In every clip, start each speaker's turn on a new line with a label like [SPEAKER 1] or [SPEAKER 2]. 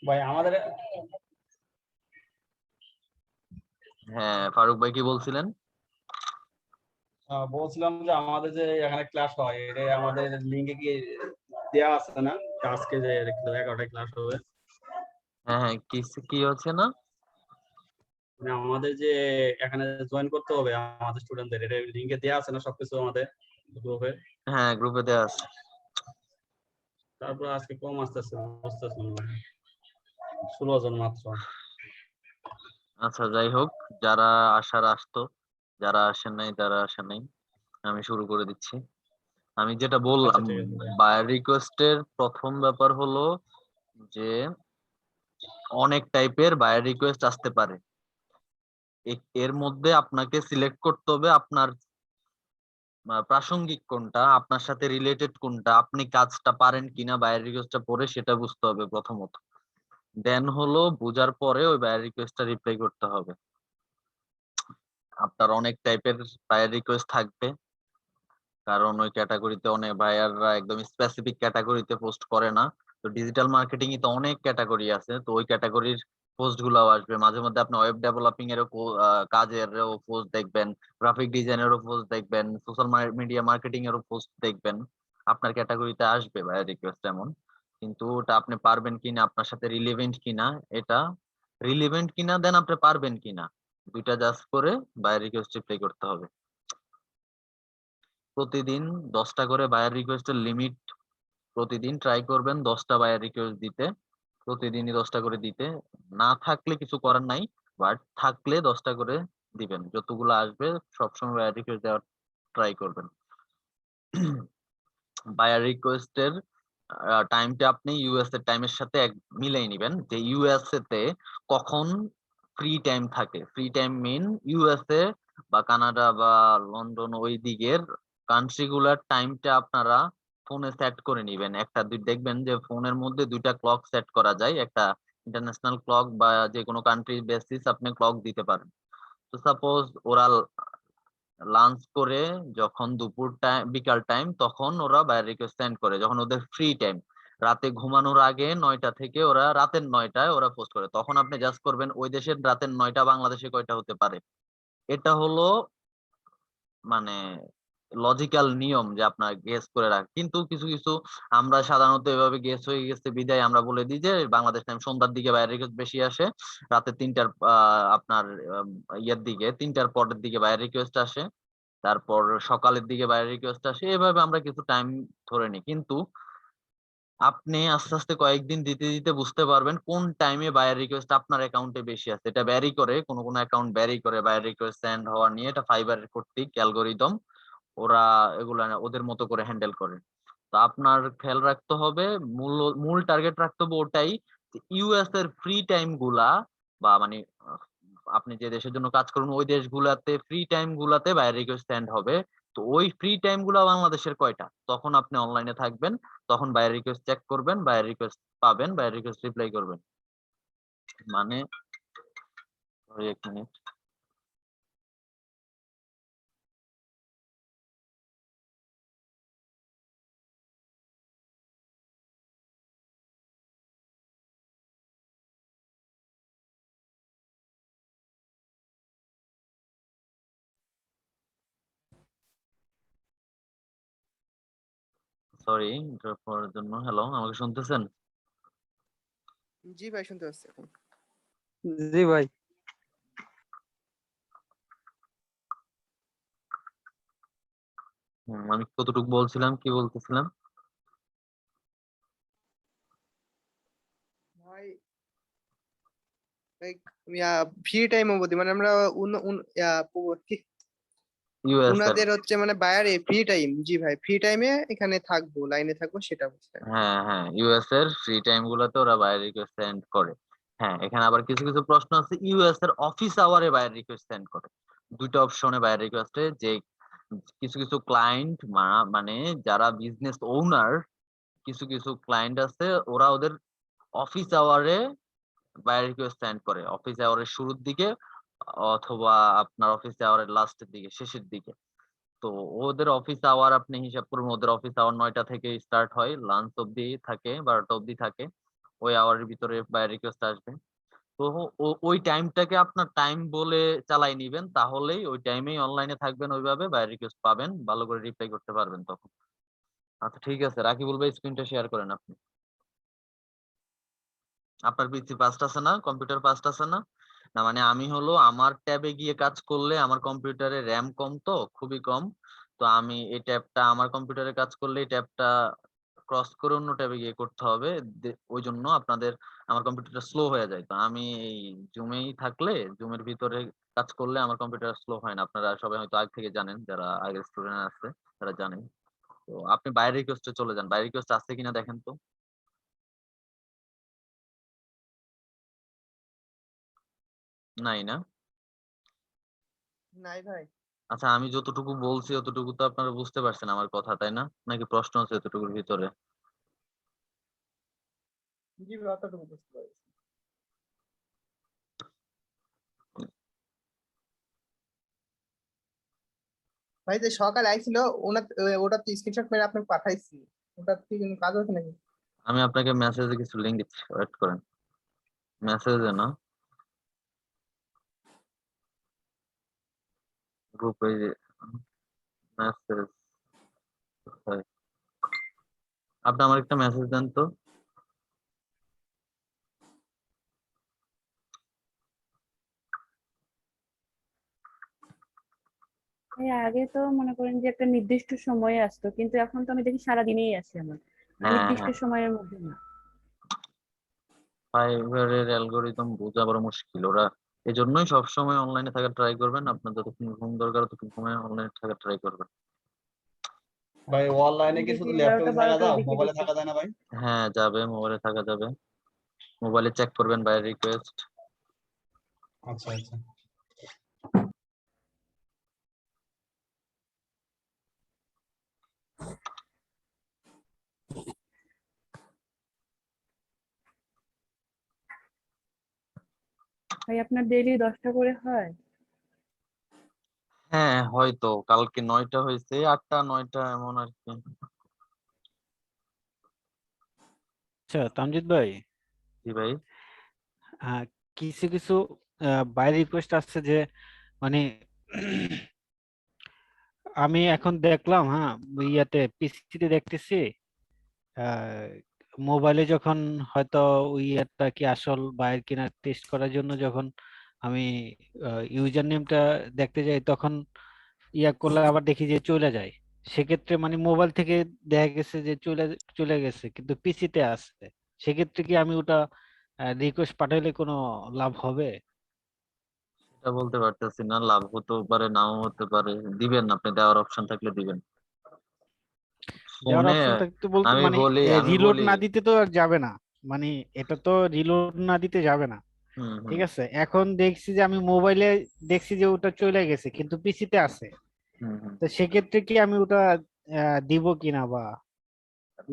[SPEAKER 1] ভাই আমাদের
[SPEAKER 2] হ্যাঁ ফারুক ভাই কি বলছিলেন?
[SPEAKER 1] বলছিলাম যে আমাদের যে এখানে ক্লাস হয় এটা আমাদের লিঙ্কে কি দেওয়া আছে না? আজকে যে 11টায় ক্লাস হবে,
[SPEAKER 2] হ্যাঁ হ্যাঁ, কি কি হচ্ছে না?
[SPEAKER 1] মানে আমাদের যে এখানে জয়েন করতে হবে আমাদের স্টুডেন্টদের, এটা লিঙ্কে দেওয়া আছে না সবকিছু আমাদের গ্রুপে?
[SPEAKER 2] হ্যাঁ গ্রুপে দেওয়া আছে।
[SPEAKER 1] তারপর আজকে কম আসতেছে, বুঝতেছি না, 16 জন মাত্র।
[SPEAKER 2] আচ্ছা যাই হোক, যারা আসার আসতো, যারা আসেন নাই তারা আসেন নাই। আমি শুরু করে দিচ্ছি। আমি যেটা
[SPEAKER 1] আচ্ছা
[SPEAKER 2] বললাম,
[SPEAKER 1] ঠিক আছে ভাই।
[SPEAKER 2] বায়ার রিকোয়েস্টের প্রথম ব্যাপার হলো যে অনেক টাইপের বায়ার রিকোয়েস্ট আসতে পারে। এর মধ্যে আপনাকে সিলেক্ট করতে হবে আপনার প্রাসঙ্গিক কোনটা, আপনার সাথে রিলেটেড কোনটা, আপনি কাজটা পারেন কিনা বায়ার রিকোয়েস্টটা পড়ে সেটা বুঝতে হবে প্রথমত। দেন হলো বুঝার পরে ওই বায়ার রিকোয়েস্টটা রিপ্লাই করতে হবে। আপনার অনেক টাইপের বায়ার রিকোয়েস্ট থাকবে, কারণ ওই ক্যাটাগরিতে অনেক বায়াররা একদম স্পেসিফিক ক্যাটাগরিতে পোস্ট করে না। তো ডিজিটাল মার্কেটিং এ তো অনেক ক্যাটাগরি আছে, তো ওই ক্যাটাগরির পোস্ট গুলাও আসবে মাঝে মধ্যে। আপনি ওয়েব ডেভেলপিং এরও কাজেরও পোস্ট দেখবেন, গ্রাফিক ডিজাইনেরও পোস্ট দেখবেন, সোশ্যাল মিডিয়া মার্কেটিং এরও পোস্ট দেখবেন। আপনার ক্যাটাগরিতে আসবে বায়ার রিকোয়েস্ট এমন, কিন্তু ওটা আপনি পারবেন কিনা, আপনার সাথে রিলেভেন্ট কিনা, এটা রিলেভেন্ট কিনা দেন আপনি পারবেন কিনা, দুইটা জাজ করে বায়ার রিকোয়েস্ট রিপ্লাই করতে হবে। প্রতিদিন 10টা করে বায়ার রিকোয়েস্টের লিমিট, প্রতিদিন ট্রাই করবেন 10টা বায়ার রিকোয়েস্ট দিতে, প্রতিদিনই 10টা করে দিতে। না থাকলে কিছু করার নাই, বাট থাকলে 10টা করে দিবেন, যতগুলো আসবে সবসময় বায়ার রিকোয়েস্ট দেওয়ার ট্রাই করবেন। বায়ার রিকোয়েস্টের টাইমটা আপনি ইউএস এর টাইমের সাথে মিলাই নিবেন, যে ইউএসএ তে কখন ফ্রি টাইম থাকে। ফ্রি টাইম মিন ইউএসএ বা কানাডা বা লন্ডন ওই দিকের কান্ট্রি গুলার টাইমটা আপনারা ফোনে সেট করে নিবেন। একটা দুই দেখবেন যে ফোনের মধ্যে দুইটা ক্লক সেট করা যায়, একটা ইন্টারন্যাশনাল ক্লক বা যে কোনো কান্ট্রি বেসিস আপনি ক্লক দিতে পারেন। তো সাপোজ ওরা লাঞ্চ করে যখন দুপুর টাইম বিকাল টাইম, তখন ওরা বায়ার রিকোয়েস্ট সেন্ড করে যখন ওদের ফ্রি টাইম। রাতে ঘুমানোর আগে 9টা থেকে ওরা রাতের 9টায় ওরা পোস্ট করে, তখন আপনি জাস্ট করবেন ওই দেশের রাতের 9টা বাংলাদেশে কয়টা হতে পারে। এটা হলো মানে লজিক্যাল নিয়ম যে আপনার গেস করে রাখ। কিন্তু কিছু কিছু আমরা সাধারণত এভাবে গেস হয়ে গেছে বিদায় আমরা বলে দিই যে বাংলাদেশ টাইম সন্ধ্যার দিকে বাইরের রিকোয়েস্ট বেশি আসে, রাতে 3টার আপনার ইয়ের দিকে 3টার পরের দিকে বাইরের রিকোয়েস্ট আসে, তারপর সকালের দিকে বাইরের রিকোয়েস্ট আসে, এভাবে আমরা কিছু টাইম ধরে নিই। কিন্তু আপনি আস্তে আস্তে কয়েকদিন দিতে দিতে বুঝতে পারবেন কোন টাইমে বায়ার রিকোয়েস্ট আপনার অ্যাকাউন্টে বেশি আছে। এটা ভ্যারি করে, কোনো কোনো অ্যাকাউন্ট ভ্যারি করে বায়ার রিকোয়েস্ট সেন্ড হওয়া নিয়ে, এটা ফাইবারের কর্তৃক অ্যালগোরিদম, ওরা এগুলা ওদের মতো করে হ্যান্ডেল করে। তো আপনার খেয়াল রাখতে হবে, মূল মূল টার্গেট রাখতে হবে ওটাই, ইউএস এর ফ্রি টাইম গুলা বা মানে আহ, আপনি যে দেশের জন্য কাজ করুন ওই দেশগুলাতে ফ্রি টাইম গুলাতে বায়ার রিকোয়েস্ট সেন্ড হবে। তো ওই ফ্রি টাইম গুলা বাংলাদেশের কয়টা, তখন আপনি অনলাইনে থাকবেন, তখন বায়ার রিকোয়েস্ট চেক করবেন, বায়ার রিকোয়েস্ট পাবেন, বায়ার রিকোয়েস্ট রিপ্লাই করবেন। মানে ওই এক মিনিট। সরি ড্রপ হওয়ার জন্য। হ্যালো, আমাকে শুনতেছেন?
[SPEAKER 3] জি ভাই, শুনতে পাচ্ছি এখন।
[SPEAKER 4] জি ভাই।
[SPEAKER 2] আমি কতটুকু বলছিলাম, কি বলতেছিলাম?
[SPEAKER 3] ভাই লাইক ফ্রি টাইম অবধি মানে আমরা
[SPEAKER 2] ইউএস এর,
[SPEAKER 3] উনাদের হচ্ছে মানে বায়ারে ফ্রি টাইম, জি ভাই ফ্রি টাইমে এখানে থাকবো, লাইনে থাকবো, সেটা বুঝতে হবে।
[SPEAKER 2] হ্যাঁ হ্যাঁ, ইউএস এর ফ্রি টাইম গুলাতে ওরা বায়ার রিকোয়েস্ট সেন্ড করে। হ্যাঁ, এখানে আবার কিছু কিছু প্রশ্ন আছে, ইউএস এর অফিস আওয়ারে বায়ার রিকোয়েস্ট সেন্ড করে। দুইটা অপশনে বায়ার রিকোয়েস্টে, যে কিছু কিছু ক্লায়েন্ট মানে যারা বিজনেস ওনার, কিছু কিছু ক্লায়েন্ট আছে ওরা ওদের অফিস আওয়ারে বায়ার রিকোয়েস্ট সেন্ড করে, অফিস আওয়ারের শুরুর দিকে অথবা আপনার অফিস আওয়ারের লাস্টের দিকে, শেষের দিকে। তো ওদের অফিস আওয়ার আপনি হিসাব করুন, ওদের অফিস আওয়ার 9টা থেকে স্টার্ট হয়, লাঞ্চ অব্দি থাকে, 12টা অব্দি থাকে। ওই আওয়ারের ভিতরে বায়ার রিকোয়েস্ট আসবে। তো ওই টাইমটাকে আপনার টাইম বলে চালাই নিবেন, তাহলেই ওই টাইমেই অনলাইনে থাকবেন, ওইভাবে বায়ার রিকোয়েস্ট পাবেন, ভালো করে রিপ্লাই করতে পারবেন তখন। আচ্ছা ঠিক আছে, রাকিবুল ভাই স্ক্রিনটা শেয়ার করেন আপনি। আপনার পিসি ফাস্ট আছে না, কম্পিউটার ফাস্ট আছে না? না মানে আমি হলো আমার ট্যাবে গিয়ে কাজ করলে আমার কম্পিউটারে র্যাম কম, তো খুবই কম। তো আমি এই ট্যাবটা আমার কম্পিউটারে কাজ করলে এই ট্যাবটা ক্রস করে অন্য ট্যাবে গিয়ে করতে হবে। ওই জন্য আপনাদের আমার কম্পিউটারটা স্লো হয়ে যায়। তো আমি এই জুমেই থাকলে, জুমের ভিতরে কাজ করলে আমার কম্পিউটার স্লো হয় না। আপনারা সবাই হয়তো আগে থেকে জানেন, যারা আগের স্টুডেন্ট আছে তারা জানেন। তো আপনি বাইরের রিকোয়েস্টে চলে যান, বাইরের রিকোয়েস্ট আছে কিনা দেখেন তো। নাই না?
[SPEAKER 3] নাই ভাই।
[SPEAKER 2] আচ্ছা আমি যতটুকু বলছি অতটুকু তো আপনারা বুঝতে পারছেন আমার কথা, তাই না? নাকি প্রশ্ন আছে এতটুকুর ভিতরে?
[SPEAKER 3] জি ভাই, অতটুকু বুঝতে পারছি। ভাই যে সকালে আইছিল ওটা তো স্ক্রিনশট মেরে আপনাকে পাঠাইছি, ওটা কি কোনো কাজ হচ্ছে নাকি?
[SPEAKER 2] আমি আপনাকে মেসেজে কিছু লিঙ্ক দিচ্ছি, ওয়েট করেন। মেসেজে না, গ্রুপে মেসেজ। আপনি আমার একটা মেসেজ দেন তো।
[SPEAKER 5] আগে তো মনে করেন যে একটা নির্দিষ্ট সময়ে আসতো, কিন্তু এখন তো আমি দেখি সারাদিনেই আসে আমার,
[SPEAKER 2] হ্যাঁ
[SPEAKER 5] নির্দিষ্ট
[SPEAKER 2] হ্যাঁ,
[SPEAKER 5] সময়ের মধ্যে না।
[SPEAKER 2] ফাইবারের অ্যালগোরিদম বোঝা বড় মুশকিল। ওরা এই জন্যই সবসময় অনলাইনে থাকার ট্রাই করবেন, আপনার যতক্ষণ ঘুম দরকার ততক্ষণ সময় অনলাইনে থাকার ট্রাই করবেন।
[SPEAKER 1] ভাই অনলাইনে কি
[SPEAKER 5] দেখি
[SPEAKER 1] শুধু
[SPEAKER 5] 11টা
[SPEAKER 1] ল্যাপটপে থাকা
[SPEAKER 5] 12টার
[SPEAKER 1] যায়,
[SPEAKER 5] দিকে
[SPEAKER 1] মোবাইলে
[SPEAKER 5] দেখি।
[SPEAKER 1] থাকা যায় না ভাই?
[SPEAKER 2] হ্যাঁ যাবে, মোবাইলে থাকা যাবে। মোবাইলে চেক করবেন বাইরের রিকোয়েস্ট।
[SPEAKER 1] আচ্ছা আচ্ছা।
[SPEAKER 5] ভাই আপনার ডেইলি 10টা করে হয়?
[SPEAKER 2] হ্যাঁ হয়তো কালকে 9টা হয়েছে, 8টা 9টা এমন আর কি।
[SPEAKER 4] আচ্ছা তামজিদ ভাই,
[SPEAKER 2] জি ভাই।
[SPEAKER 4] আহ, কিছু কিছু বাইরে রিকোয়েস্ট আসছে যে মানে আমি এখন দেখলাম, হ্যাঁ, ইয়াতে পিসিতে দেখতেছি, মোবাইলে যখন হয়তো ওই একটা কি আসল বাইরের কিনা টেস্ট করার জন্য যখন আমি ইউজার নেমটা দেখতে যাই, তখন ইয়া করলে আবার দেখি যে চলে যায়। সেক্ষেত্রে মানে মোবাইল থেকে দেখা গেছে যে চলে চলে গেছে, কিন্তু পিসিতে আছে। সেক্ষেত্রে কি আমি ওটা রিকোয়েস্ট পাঠাইলে কোনো লাভ হবে?
[SPEAKER 2] এটা বলতে পারতেছি না, লাভ হতেও পারে নাও হতে পারে। দিবেন, আপনি দেওয়ার অপশন থাকলে দিবেন
[SPEAKER 4] দেওয়ার
[SPEAKER 2] ফোনে।
[SPEAKER 4] অপশন থাকতে বলতে
[SPEAKER 2] আমি
[SPEAKER 4] মানে
[SPEAKER 2] বলি আমি
[SPEAKER 4] রিলোড
[SPEAKER 2] বলি
[SPEAKER 4] না দিতে তো আর যাবে না, মানে এটা তো রিলোড না দিতে যাবে না।
[SPEAKER 2] হুম হুম
[SPEAKER 4] ঠিক আছে, এখন দেখছি যে আমি মোবাইলে দেখছি যে ওটা চলে গেছে কিন্তু পিসিতে আছে।
[SPEAKER 2] হুম হুম।
[SPEAKER 4] তো সেক্ষেত্রে কি আমি ওটা দিব কিনা বা?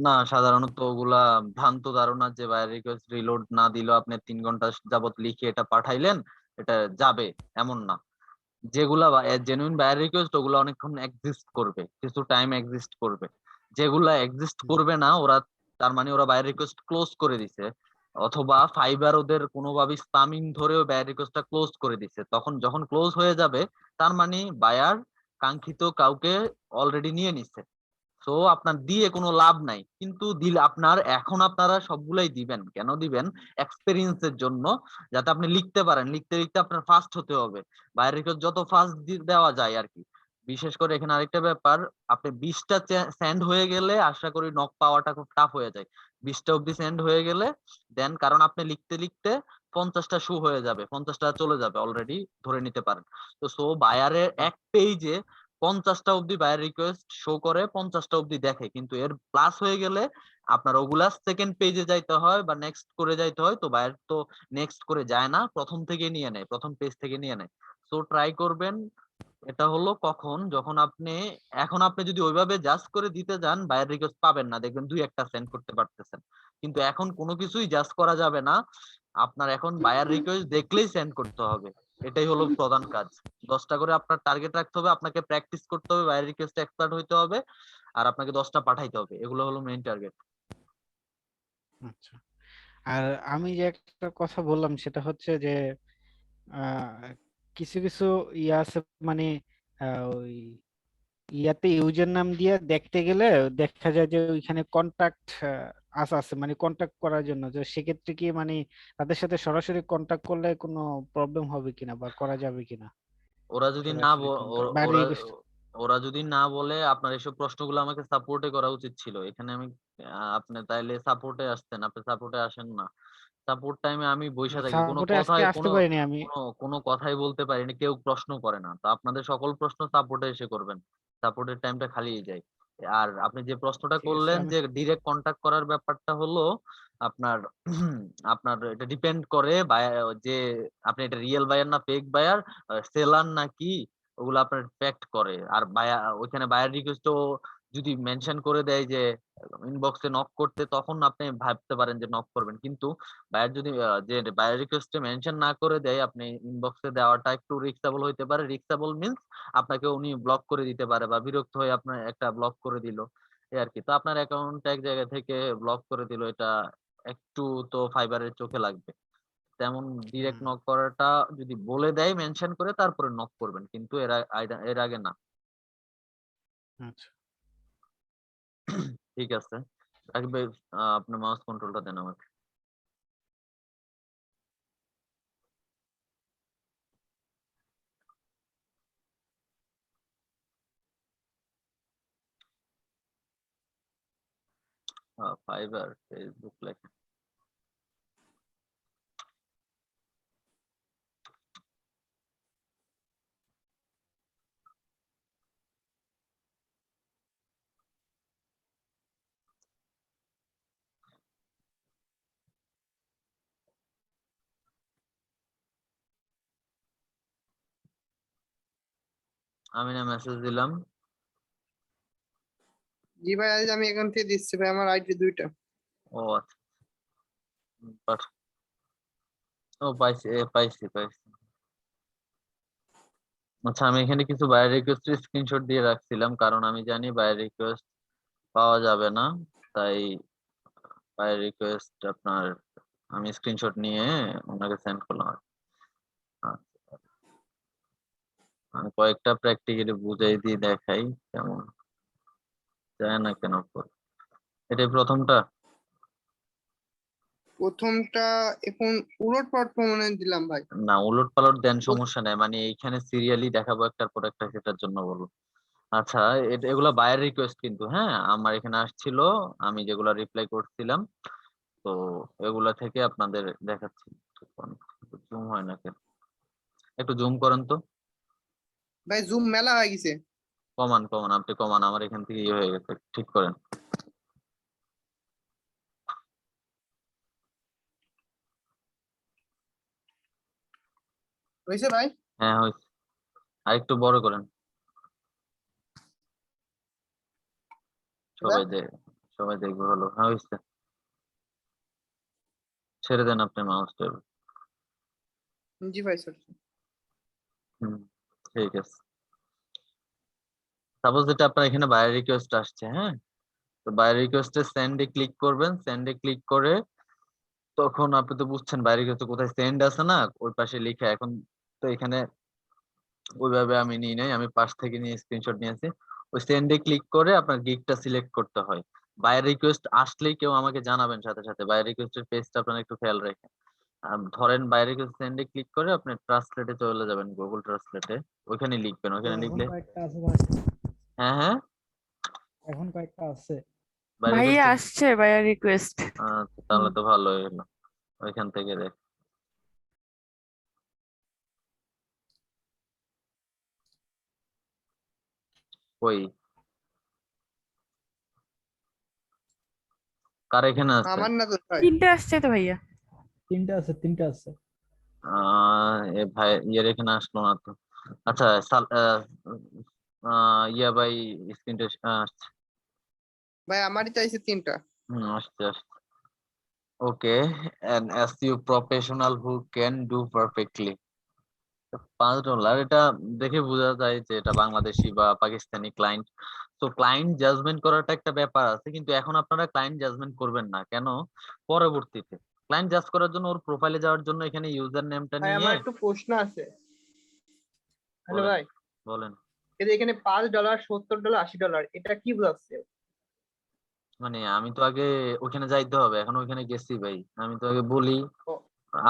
[SPEAKER 2] না সাধারণত ওগুলা ভ্রান্ত ধারণা যে বাইরের রিকোয়েস্ট রিলোড না দিলেও আপনি 3 ঘন্টা যাবত লিখে এটা পাঠাইলেন এটা যাবে, এমন না। যেগুলা জেনুইন বায়ার রিকোয়েস্ট ওগুলা অনেকক্ষণ এক্সিস্ট করবে, কিছু টাইম এক্সিস্ট করবে। যেগুলা এক্সিস্ট করবে না ওরা, তার মানে ওরা বায়ার রিকোয়েস্ট ক্লোজ করে দিছে, অথবা ফাইবার ওদের কোনোভাবে স্পামিং ধরেও বায়ার রিকোয়েস্টটা ক্লোজ করে দিছে। তখন যখন ক্লোজ হয়ে যাবে তার মানে বায়ার কাঙ্ক্ষিত কাউকে অলরেডি নিয়ে নিচ্ছে। তো আপনার দিয়ে কোনো লাভ নাই, কিন্তু দিলে আপনার এখন আপনারা সবগুলাই দিবেন। কেন দিবেন? এক্সপেরিয়েন্সের জন্য, যাতে আপনি লিখতে পারেন। লিখতে লিখতে আপনার ফাস্ট হতে হবে, বাইরের রিকোয়েস্ট যত ফাস্ট দেওয়া যায় আর কি। বিশেষ করে এখানে আরেকটা ব্যাপার, আপনি 20টা সেন্ড হয়ে গেলে আশা করি নক পাওয়াটা খুব টাফ হয়ে যায়। 20টা অব্দি সেন্ড হয়ে গেলে দেন, কারণ আপনি লিখতে লিখতে 50টা শো হয়ে যাবে, 50টা চলে যাবে অলরেডি, ধরে নিতে পারেন। তো সো বায়ারের এক পেজে 50টা অব্দি বায়ার রিকোয়েস্ট শো করে, 50টা অব্দি দেখে, কিন্তু এর প্লাস হয়ে গেলে আপনার ওগুলা সেকেন্ড পেজে যাইতে হয় বা নেক্সট করে যাইতে হয়। তো বায়ার তো নেক্সট করে যায় না, প্রথম থেকে নিয়ে নেয়, প্রথম পেজ থেকে নিয়ে নেয়। সো ট্রাই করবেন। এটা হলো কখন, যখন আপনি এখন আপনি যদি ওইভাবে জাস্ট করে দিতে যান বায়ার রিকোয়েস্ট পাবেন না, দেখবেন 2-1টা সেন্ড করতে পারতেছেন। কিন্তু এখন কোনো কিছুই জাস্ট করা যাবে না, আপনার এখন বায়ার রিকোয়েস্ট দেখলেই সেন্ড করতে হবে। এটাই হলো প্রধান কাজ। 10টা করে আপনার টার্গেট রাখতে হবে, আপনাকে প্র্যাকটিস করতে হবে, বায়ার রিকোয়েস্ট এক্সপার্ট হইতে হবে, আর আপনাকে 10টা পাঠাইতে হবে। এগুলো হলো মেইন টার্গেট।
[SPEAKER 4] আচ্ছা, আর আমি যে একটা কথা বললাম সেটা হচ্ছে যে কিছু কিছু ইয়ে আছে, মানে ওই ইয়াতে ইউজার নাম দিয়ে দেখতে গেলে দেখা যায় যে ওইখানে কন্টাক্ট আছে, মানে কন্টাক্ট করার জন্য, যে সেক্ষেত্রে কি মানে তাদের সাথে সরাসরি কন্টাক্ট করলে কোনো প্রবলেম হবে কিনা বা করা যাবে কিনা
[SPEAKER 2] ওরা যদি না
[SPEAKER 4] সরাসরি কন্টাক্ট বা
[SPEAKER 2] ওরা
[SPEAKER 4] রিকোয়েস্ট?
[SPEAKER 2] ওরা যদি না বলে, আপনার এসব প্রশ্নগুলো আমাকে সাপোর্টে করা উচিত ছিল। এখানে আমি আপনি তাইলে সাপোর্টে আসতেন, আপনি সাপোর্টে আসেন না। সাপোর্ট টাইমে আমি বইসা থাকি, কোনো
[SPEAKER 4] সাপোর্টে আজকে
[SPEAKER 2] কথাই
[SPEAKER 4] আসতে পারিনি আমি।
[SPEAKER 2] কোনো কথাই বলতে পারিনি, কেউ প্রশ্ন করে না। তো আপনাদের সকল প্রশ্ন সাপোর্টে এসে করবেন, সাপোর্টের টাইমটা খালিই যায়। আর আপনি যে প্রশ্নটা
[SPEAKER 4] ঠিক আছে
[SPEAKER 2] করলেন
[SPEAKER 4] আমি
[SPEAKER 2] যে ডিরেক্ট কন্টাক্ট করার ব্যাপারটা হলো আপনার আপনার এটা ডিপেন্ড করে যে আপনি এটা রিয়েল বায়ার না ফেক বায়ার, সেলার নাকি, ওগুলো আপনার ফ্যাক্ট করে। আর বায়ার ওইখানে বায়ার রিকোয়েস্টও যদি মেনশন করে দেয় যে ইনবক্সে নক করতে, তখন আপনি ভাবতে পারেন যে নক করবেন। কিন্তু বায়ার যদি যে বায়ার রিকোয়েস্টে মেনশন না করে দেয়, আপনি ইনবক্সে দেওয়াটা একটু রিস্কেবল হইতে পারে। রিস্কেবল মিন্স আপনাকে উনি ব্লক করে দিতে পারে, বা বিরক্ত হয়ে আপনার একটা ব্লক করে দিল, এই আর কি। তো আপনার অ্যাকাউন্ট এক জায়গা থেকে ব্লক করে দিল, এটা একটু তো ফাইবারের চোখে লাগবে। তেমন ডিরেক্ট
[SPEAKER 4] হুম,
[SPEAKER 2] নক করাটা যদি বলে দেয় মেনশন করে, তারপরে নক করবেন, কিন্তু এর আগে না।
[SPEAKER 4] আচ্ছা।
[SPEAKER 2] ঠিক আছে, রাকিব ভাই, আপনার মাউস কন্ট্রোলটা দেন আমাকে। ফাইবার ফেসবুক লেখা। আমি না মেসেজ দিলাম।
[SPEAKER 3] জি ভাই, আজ আমি এখান থেকে দিচ্ছি ভাই, আমার আইডি 2টা।
[SPEAKER 2] ও আচ্ছা, ও পাইছি, পাইছি পাইছি। আচ্ছা, আমি এখানে কিছু বায়ার রিকোয়েস্ট স্ক্রিনশট দিয়ে রাখছিলাম, কারণ আমি জানি বায়ার রিকোয়েস্ট পাওয়া যাবে না। তাই বায়ার রিকোয়েস্ট আপনার আমি স্ক্রিনশট নিয়ে ওনাকে সেন্ড করলাম। আচ্ছা, আমি কয়েকটা প্র্যাকটিক্যালি বুঝাই দিয়ে দেখাই কেমন যায় না কেন। এটাই প্রথমটা।
[SPEAKER 3] প্রথমটা এখন উলট পালট মনে দিলাম ভাই।
[SPEAKER 2] না, উলট পালট দেন, সমস্যা নাই, মানে এইখানে সিরিয়ালি দেখাবো একটার পর একটা, সেটার জন্য বলবো। আচ্ছা, এগুলা বায়ার রিকোয়েস্ট কিন্তু, হ্যাঁ, আমার এখানে আসছিল, আমি যেগুলা রিপ্লাই করছিলাম। তো এগুলা থেকে আপনাদের দেখাচ্ছি। জুম হয় না কেন? একটু জুম করেন তো।
[SPEAKER 3] ভাই জুম মেলা হয়ে গেছে।
[SPEAKER 2] কমান কমান, আপনি কমান, আমার এখান থেকে ইয়ে হয়ে গেছে, ঠিক করেন।
[SPEAKER 3] হয়েছে ভাই?
[SPEAKER 2] হ্যাঁ, হয়েছে। আর একটু বড় করেন,
[SPEAKER 3] এবার?
[SPEAKER 2] সবাই দেখবে হলো। হ্যাঁ, হয়েছে। ছেড়ে দেন আপনি মাউসটা।
[SPEAKER 3] জি ভাই স্যার।
[SPEAKER 2] হুম, ঠিক আছে। সাপোজ যেটা আপনার এখানে বায়ার রিকোয়েস্ট আসছে, হ্যাঁ, তো বায়ার রিকোয়েস্টে সেন্ডে ক্লিক করবেন। সেন্ডে ক্লিক করে তখন আপনি তো বুঝছেন বায়ার রিকোয়েস্ট কোথায় সেন্ড আছে না, ওই পাশে লিখা। এখন তো এখানে ওইভাবে আমি নিই নাই, আমি পাশ থেকে নিয়ে স্ক্রিনশট নিয়েছি। ওই সেন্ডে ক্লিক করে আপনার গিগটা সিলেক্ট করতে হয়। বায়ার রিকোয়েস্ট আসলেই কেউ আমাকে জানাবেন সাথে সাথে। বায়ার রিকোয়েস্টের পেজটা আপনারা একটু খেয়াল রাখেন। ধরেন বায়ার রিকোয়েস্ট সেন্ডে ক্লিক করে আপনি ট্রান্সলেটে চলে যাবেন, গুগল ট্রান্সলেটে, ওখানে লিখবেন। ওখানে
[SPEAKER 6] এখন
[SPEAKER 2] লিখলে
[SPEAKER 6] কয়েকটা আছে ভাই,
[SPEAKER 2] হ্যাঁ হ্যাঁ,
[SPEAKER 6] এখন কয়েকটা আছে।
[SPEAKER 2] বায়ার
[SPEAKER 5] ভাইয়া
[SPEAKER 2] রিকোয়েস্ট।
[SPEAKER 5] আসছে ভাইয়া রিকোয়েস্ট।
[SPEAKER 2] আচ্ছা, তাহলে তো ভালোই হলো। ওইখান থেকে দেখ। কই, কার এখানে আছে?
[SPEAKER 3] আমার না তো ভাই।
[SPEAKER 5] তিনটে আসছে তো ভাইয়া।
[SPEAKER 6] তিনটা আছে, তিনটা আছে।
[SPEAKER 2] এ ভাই, ইয়ের এখানে আসলো না তো। আচ্ছা, ইয়া ভাই, স্ক্রিনটা আসছে।
[SPEAKER 3] ভাই আমারই চাইছে 3টা।
[SPEAKER 2] আসছে আসছে। ওকে, an SEO professional who can do perfectly। $5, এটা দেখে বোঝা যায় যে এটা বাংলাদেশি বা পাকিস্তানি ক্লায়েন্ট। তো ক্লায়েন্ট জাজমেন্ট করাটা একটা ব্যাপার আছে, কিন্তু এখন আপনারা ক্লায়েন্ট জাজমেন্ট করবেন না। কেন? পরবর্তীতে ক্লায়েন্ট জাজ করার জন্য ওর প্রোফাইলে যাওয়ার জন্য এখানে ইউজার নেমটা
[SPEAKER 3] ভাই
[SPEAKER 2] নিয়ে
[SPEAKER 3] আমার একটু প্রশ্ন আছে। হ্যালো
[SPEAKER 2] বলেন
[SPEAKER 3] ভাই,
[SPEAKER 2] বলেন
[SPEAKER 3] এই যে এখানে $5, $70, $80 এটা কি বোঝাচ্ছে?
[SPEAKER 2] মানে আমি তো আগে ওখানে যাইতে হবে, এখন ওখানে গেছি ভাই, আমি তো আগে বলি।
[SPEAKER 3] ও,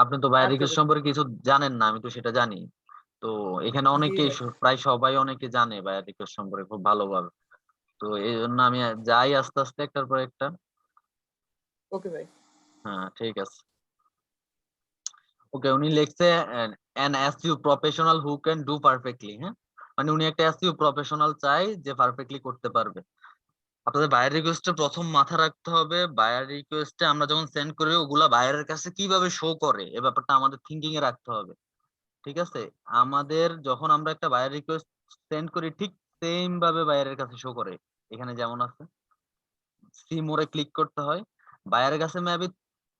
[SPEAKER 2] আপনি তো বাইরের
[SPEAKER 3] আচ্ছা
[SPEAKER 2] রিকোয়েস্ট সম্পর্কে কিছু জানেন না, আমি তো সেটা জানি। তো এখানে
[SPEAKER 3] জি
[SPEAKER 2] অনেকেই
[SPEAKER 3] ভাই।
[SPEAKER 2] প্রায় সবাই অনেকে জানে বাইরের রিকোয়েস্ট সম্পর্কে খুব ভালোভাবে। তো এই জন্য আমি যাই আস্তে আস্তে একটার পর একটা।
[SPEAKER 3] ওকে ভাই।
[SPEAKER 2] হ্যাঁ ঠিক আছে। ওকে, উনি লিখছে an SEO professional who can do perfectly, হ্যাঁ, মানে উনি একটা SEO প্রফেশনাল চাই যে পারফেক্টলি করতে পারবে। আপনাদের বায়ার রিকোয়েস্টে প্রথম মাথা রাখতে হবে, বায়ার রিকোয়েস্টে আমরা যখন সেন্ড করি ওগুলা বায়ারের কাছে কিভাবে শো করে এ ব্যাপারটা আমাদের থিঙ্কিং এ রাখতে হবে। ঠিক আছে, আমাদের যখন আমরা একটা বায়ার রিকোয়েস্ট সেন্ড করি ঠিক সেম ভাবে বায়ারের কাছে শো করে। এখানে যেমন আছে সি মোরে ক্লিক করতে হয়, বায়ারের কাছে মেবি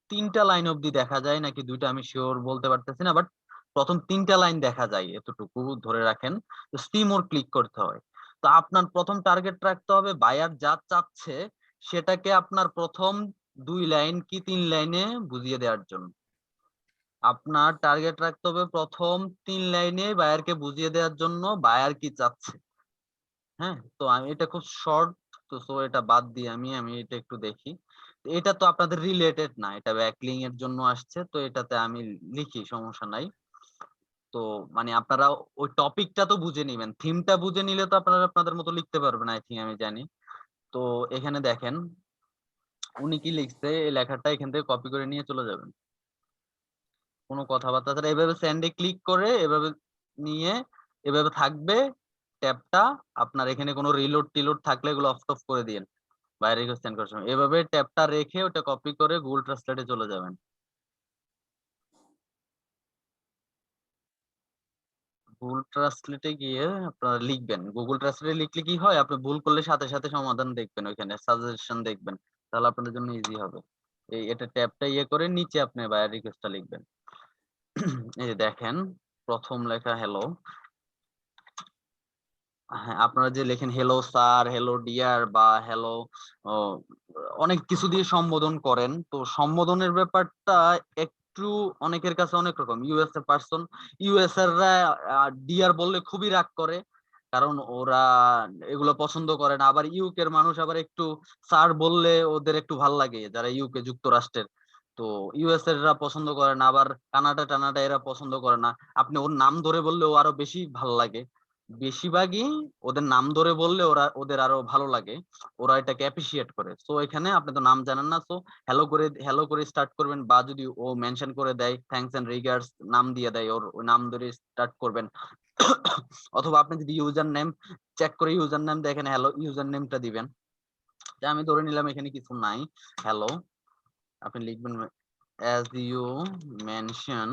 [SPEAKER 2] 3টা লাইন অবধি দেখা যায় নাকি 2টা আমি শিওর বলতে পারতেছি না, বাট প্রথম 3টা লাইন দেখা যায় এতটুকু ধরে রাখেন। তো সি মোর ক্লিক করতে হয়। তো আপনার প্রথম টার্গেট রাখতে হবে বায়ার যা চাচ্ছে সেটাকে আপনার প্রথম 2 লাইন কি 3 লাইনে বুঝিয়ে দেওয়ার জন্য। আপনার টার্গেট রাখতে হবে প্রথম 3 লাইনে বায়ারকে বুঝিয়ে দেওয়ার জন্য বায়ার কি চাচ্ছে। হ্যাঁ, তো আমি এটা খুব শর্ট, তো সো এটা বাদ দিয়ে আমি এটা একটু দেখি। এটা তো আপনাদের রিলেটেড না, এটা ব্যাকলিং এর জন্য আসছে, তো এটাতে আমি লিখি, সমস্যা নাই। তো মানে আপনারা ওই টপিকটা তো বুঝে নিবেন, থিমটা বুঝে নিলে তো আপনারা আপনাদের মতো লিখতে পারবেন, আই থিঙ্ক, আমি জানি। তো এখানে দেখেন উনি কি লিখছে, এই লেখাটা এখান থেকে কপি করে নিয়ে চলে যাবেন। কোনো কথাবার্তা ছাড়া এভাবে সেন্ডে ক্লিক করে এভাবে নিয়ে এভাবে থাকবে ট্যাবটা। আপনার এখানে কোনো রিলোড টিলোড থাকলে এগুলো অফ অফ করে দিয়েন বাইরে সেন্ড করার সময়। এভাবে ট্যাবটা রেখে ওটা কপি করে গুগল ট্রান্সলেটে চলে যাবেন। গুগল ট্রান্সলেটে গিয়ে আপনারা লিখবেন, গুগল ট্রান্সলেটে লিখলে কি হয়, আপনি ভুল করলে সাথে সাথে সমাধান দেখবেন, ওইখানে সাজেশন দেখবেন, তাহলে আপনাদের জন্য ইজি হবে। এটা ট্যাবটা ইয়ে করে নিচে আপনি বায়ার রিকোয়েস্টটা লিখবেন। এই যে দেখেন প্রথম লেখা হ্যালো। হ্যাঁ, আপনারা যে লেখেন হ্যালো স্যার, হ্যালো ডিয়ার বা হ্যালো, অনেক কিছু দিয়ে সম্বোধন করেন, তো সম্বোধনের ব্যাপারটা একটু অনেকের কাছে অনেক রকম। ইউএস এ পার্সন, ইউএস এররা ডিয়ার বললে খুবই রাগ করে, কারণ ওরা এগুলো পছন্দ করে না। আবার ইউকের মানুষ আবার একটু স্যার বললে ওদের একটু ভাল লাগে, যারা ইউকে যুক্তরাষ্ট্রের। তো ইউএস এররা পছন্দ করে না, আবার কানাডা টানাডা এরা পছন্দ করে না। আপনি ওর নাম ধরে বললে ও আরো বেশি ভাল লাগে। বেশিরভাগই ওদের নাম ধরে বললে ওদের আরো ভালো লাগে, ওরা এটাকে অ্যাপ্রিসিয়েট করে। সো এখানে আপনি তো নাম জানেন না, সো হ্যালো করে স্টার্ট করবেন, বা যদি ও মেনশন করে দেয় থ্যাঙ্কস এন্ড রিগার্ডস নাম দিয়ে দেয় ওই নাম ধরে স্টার্ট করবেন। অথবা আপনি যদি ইউজার নেম চেক করে ইউজার নেম দেখেন হ্যালো ইউজার নেমটা দিবেন। আমি ধরে নিলাম এখানে কিছু নাই, হ্যালো আপনি লিখবেন অ্যাজ ইউ মেনশন,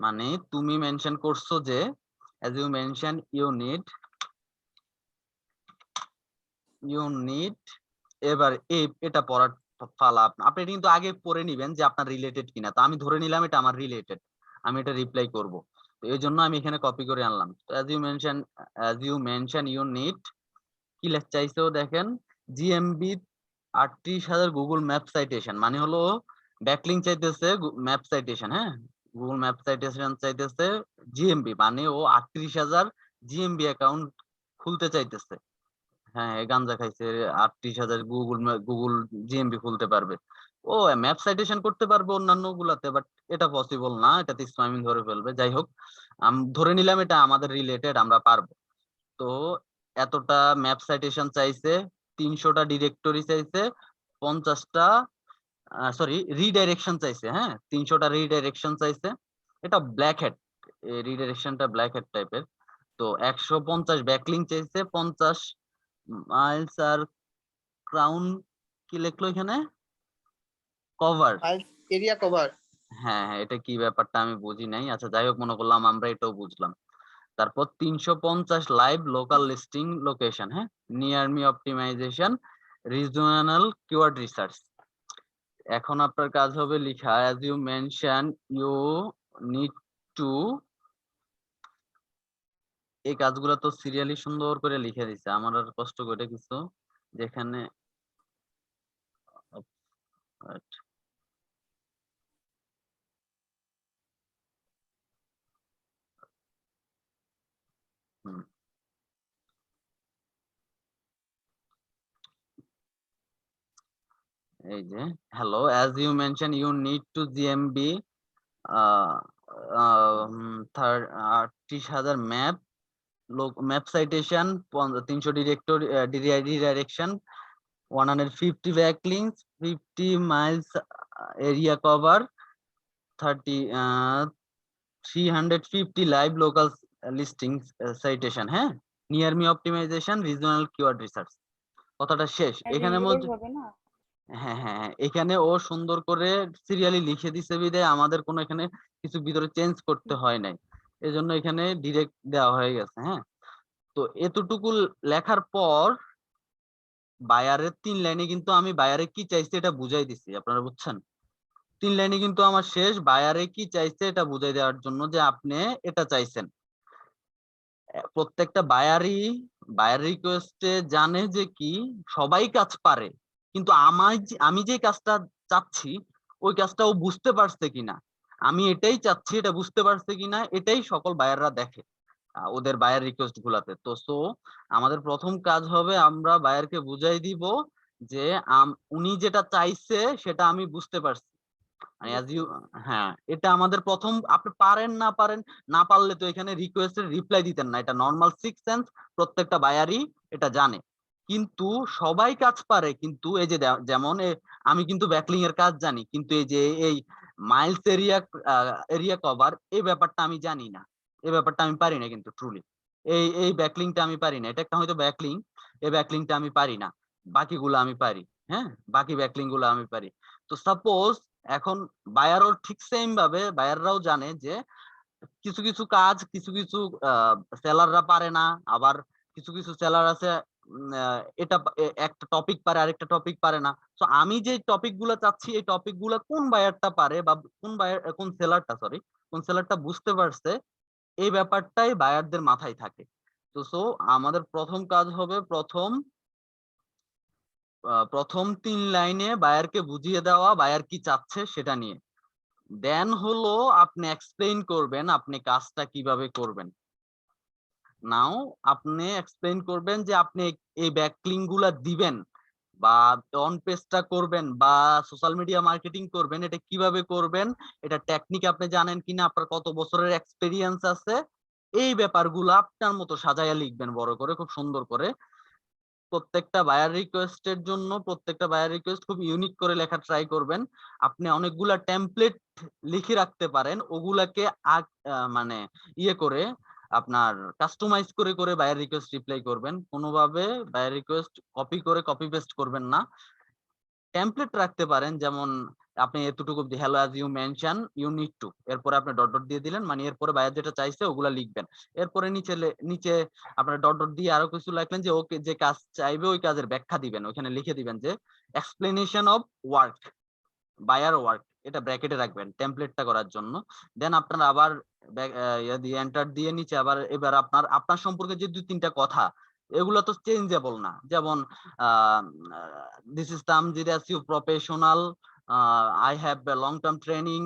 [SPEAKER 2] মানে তুমি মেনশন করছো যে, as you mention you need এবার এটা পড়ার ফালা আপনি এটা কিন্তু আগে পড়ে নিবেন যে আপনার রিলেটেড কিনা। তো আমি ধরে নিলাম এটা আমার রিলেটেড, আমি এটা রিপ্লাই করব, তো এই জন্য আমি এখানে কপি করে আনলাম। তো as you mention you need কি লেখা চাইছেও দেখেন জিএমবি 38,000 গুগল ম্যাপ সাইটেশন, মানে হলো ব্যাকলিং চাইতেছে ম্যাপ সাইটেশন। হ্যাঁ, গুগল ম্যাপ সাইটেশন চাইতেছে জিএমবি, মানে ও 38,000 জিএমবি অ্যাকাউন্ট খুলতে চাইতেছে। হ্যাঁ, গাঞ্জা খাইছে, 38,000 গুগল জিএমবি খুলতে পারবে। ও ম্যাপ সাইটেশন করতে পারবে অন্যান্য গুলাতে, বাট এটা পসিবল না, এটাতে স্প্যামিং ধরে ফেলবে। যাই হোক, ধরে নিলাম এটা আমাদের রিলেটেড, আমরা পারবো। তো এতটা ম্যাপ সাইটেশন চাইছে, 300টা ডিরেক্টরি চাইছে, 50টা সরি রিডাইরেকশন চাইছে। হ্যাঁ, 300টা রিডাইরেকশন চাইছে। এটা ব্ল্যাক হেড, রিডাইরেকশনটা ব্ল্যাক হেড টাইপের। তো 150 ব্যাকলিং চাইছে, 50 মাইলস আর ক্রাউন কি লিখলো এখানে কভার।
[SPEAKER 3] Area cover.
[SPEAKER 2] হ্যাঁ হ্যাঁ, এটা কি ব্যাপারটা আমি বুঝি নাই, আচ্ছা যাই হোক, মনে করলাম আমরা এটাও বুঝলাম। তারপর 350 লাইভ লোকাল লিস্টিং লোকেশন, হ্যাঁ, near me optimisation, regional keyword research. এখন আপনার কাজ হবে লিখা as you mention you need to, এই কাজগুলো তো সিরিয়ালি সুন্দর করে লিখে দিছে, আমার আর কষ্ট করে কিছু যেখানে এই যে hello, as you mentioned you need to GMB 30,000 map map citation 300 redirection 150 backlinks 50 miles area cover 350 live local listings citation, হ্যাঁ, near me optimization regional keyword research। কথাটা শেষ এখানে মধ্যে।
[SPEAKER 5] হবে না?
[SPEAKER 2] হ্যাঁ হ্যাঁ হ্যাঁ, এখানে ও সুন্দর করে সিরিয়ালি লিখে দিছে বিধায় আমাদের কোনো এখানে কিছু ভিতরে চেঞ্জ করতে হয় নাই, এজন্য এখানে ডিরেক্ট দেওয়া হয়ে গেছে। হ্যাঁ, তো এতটুকু লেখার পর বায়ারের 3 লাইনে কিন্তু আমি বায়ারে কি চাইছে এটা বুঝাই দিছি, আপনারা বুঝছেন? 3 লাইনে কিন্তু আমার শেষ, বায়ারে কি চাইছে এটা বুঝাই দেওয়ার জন্য যে আপনি এটা চাইছেন। প্রত্যেকটা বায়ার রিকোয়েস্টে জানে যে কি সবাই কাজ পারে, কিন্তু আমি যে কাজটা চাচ্ছি ওই কাজটা ও বুঝতে পারছে কিনা, আমি এটাই চাচ্ছি এটা বুঝতে পারছে কিনা, এটাই সকল বায়াররা দেখে ওদের বায়ার রিকোয়েস্ট গুলাতে। তো সো আমাদের প্রথম কাজ হবে আমরা বায়ারকে বুঝাই দিব যে উনি যেটা চাইছে সেটা আমি বুঝতে পারছি। হ্যাঁ, এটা আমাদের প্রথম। আপনি পারেন না পারেন, না পারলে তো এখানে রিকোয়েস্টের রিপ্লাই দিতেন না, এটা নর্মাল সিক্স সেন্স, প্রত্যেকটা বায়ারই এটা জানে। কিন্তু সবাই কাজ পারে, কিন্তু এই যে যেমন আমি কিন্তু ব্যাকলিং এর কাজ জানি, কিন্তু এই যে এই মাইলস এরিয়া কভার এই ব্যাপারটা আমি জানি না, এই ব্যাপারটা আমি পারি না কিন্তু ট্রুলি এই ব্যাকলিংটা আমি পারি না, এটা একটা হয়তো ব্যাকলিং, এই ব্যাকলিংটা আমি পারি না, বাকিগুলো আমি পারি। হ্যাঁ, বাকি ব্যাকলিং গুলো আমি পারি। তো সাপোজ এখন বায়ারও ঠিক সেম ভাবে বায়াররাও জানে যে কিছু কিছু কাজ কিছু কিছু সেলাররা পারে না, আবার কিছু কিছু সেলার আছে এটা একটা টপিক পারে আরেকটা টপিক পারে না। তো আমি যে টপিক গুলা চাচ্ছি এই টপিক গুলা কোন বায়ারটা পারে বা কোন সেলারটা বুঝতে পারছে, এই ব্যাপারটাই বায়ারদের মাথায় থাকে। তো সো আমাদের প্রথম কাজ হবে প্রথম 3 লাইনে বায়ারকে বুঝিয়ে দেওয়া বায়ার কি চাচ্ছে সেটা নিয়ে। দেন হলো আপনি এক্সপ্লেইন করবেন আপনি কাজটা কিভাবে করবেন। নাও আপনি এক্সপ্লেইন করবেন যে আপনি এই ব্যাকলিং গুলা দিবেন বা অন পেজটা করবেন বা সোশ্যাল মিডিয়া মার্কেটিং করবেন, এটা কিভাবে করবেন, এটা টেকনিক আপনি জানেন কিনা, আপনার কত বছরের এক্সপেরিয়েন্স আছে, এই ব্যাপারগুলো আপনার মতো সাজায়া লিখবেন বড় করে, খুব সুন্দর করে। প্রত্যেকটা বায়ার রিকোয়েস্টের জন্য প্রত্যেকটা বায়ার রিকোয়েস্ট খুব ইউনিক করে লেখা ট্রাই করবেন। আপনি অনেকগুলা টেমপ্লেট লিখে রাখতে পারেন, ওগুলাকে মানে ইয়ে করে আপনার কাস্টমাইজ করে করে বায়ার রিকোয়েস্ট রিপ্লাই করবেন। কোনোভাবে বায়ার রিকোয়েস্ট কপি করে কপি পেস্ট করবেন না, টেমপ্লেট রাখতে পারেন। যেমন আপনি এতটুকু hello as you mention you need to, এরপরে আপনি ডট ডট দিয়ে দিলেন, মানে এরপরে বায়ার যেটা চাইছে ওগুলা লিখবেন। এরপরে নিচে আপনার ডট ডট দিয়ে আরো কিছু লিখলেন যে ওকে যে কাজ চাইবে ওই কাজের ব্যাখ্যা দিবেন, ওখানে লিখে দিবেন যে explanation of work buyer work, এটা ব্র্যাকেটে রাখবেন টেমপ্লেটটা করার জন্য। দেন আপনার আবার এন্টার দিয়ে নিচে আবার এবার আপনার সম্পর্কে যে 2-3টা কথা এগুলো তো চেঞ্জেবল না, যেমন this is Tamjid SEO professional, I have a long-term training,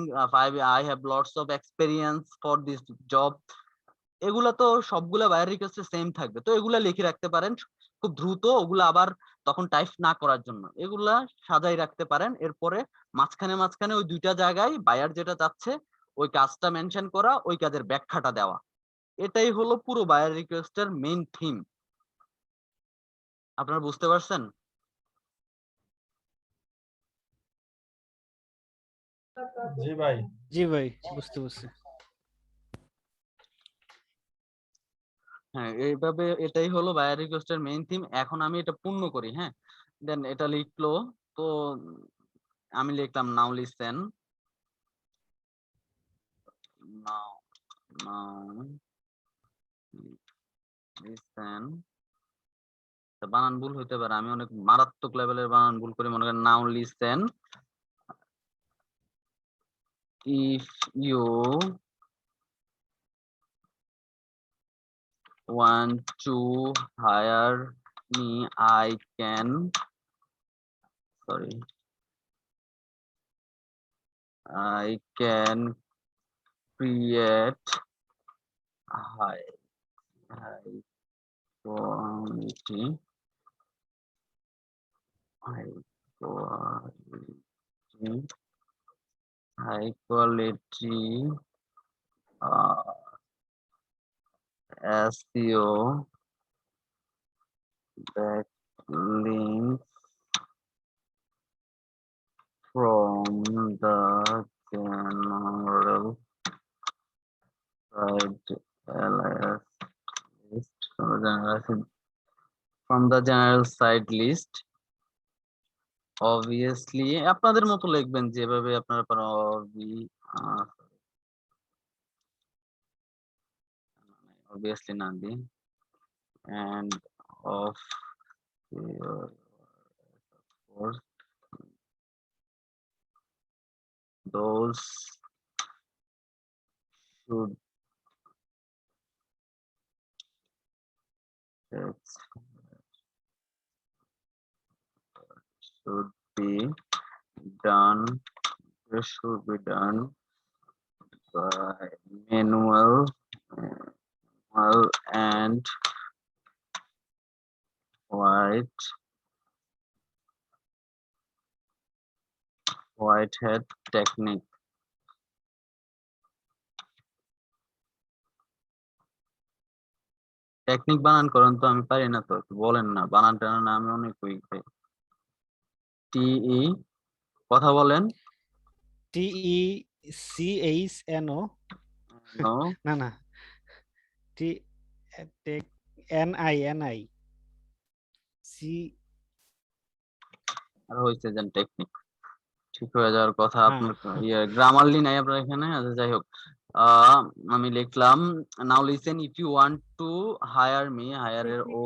[SPEAKER 2] I have lots of experience for this job, এগুলা তো সবগুলা বায়ার রিকোয়েস্টে সেম থাকবে, তো এগুলা লিখে রাখতে পারেন খুব দ্রুত, ওগুলা আবার তখন টাইপ না করার জন্য এগুলা সাজাই রাখতে পারেন। এরপরে মাঝখানে ওই 2টা জায়গায় বায়ার যেটা চাচ্ছে ওই কাজটা মেনশন করা, ওই কাজের ব্যাখ্যাটা দেওয়া, এটাই হলো পুরো বায়ার রিকোয়েস্টের মেইন থিম। আপনারা বুঝতে পারছেন?
[SPEAKER 1] জি ভাই।
[SPEAKER 4] জি ভাই, বুঝতে পারছি।
[SPEAKER 2] হ্যাঁ, এইভাবে এটাই হলো বায়ার রিকোয়েস্টের মেইন থিম। এখন আমি এটা পূর্ণ করি। হ্যাঁ, দেন এটা লিখলো, তো আমি লিখলাম নাও লিসেন, বানান ভুল হইতে পারে, আমি অনেক মারাত্মক লেভেলের বানান ভুল করি, মনে করেন নাও listen, if you want to hire me I can create high quality high quality SEO backlinks from the general site LS list from the general site list. Obviously আপনাদের মতো লিখবেন যেভাবে আপনারা পারেন obviously না দিই and of course those should be done by manual and white hat technique. Technique বানান করেন তো, আমি পারি না তো, একটু বলেন না, বানান টানান না, আমি অনেক উইক ভাই। টিই কথা বলেন।
[SPEAKER 4] TECHNO
[SPEAKER 2] নো
[SPEAKER 4] না না টি NI সি
[SPEAKER 2] আর হইছে যেন টেকনিক ঠিক হয়ে যাওয়ার কথা।
[SPEAKER 4] হ্যাঁ
[SPEAKER 2] আপনার গ্রামারলি নাই আপনার এখানে, আচ্ছা যাই হোক, আমি লিখলাম now listen if you want to hire me, hire এর ও,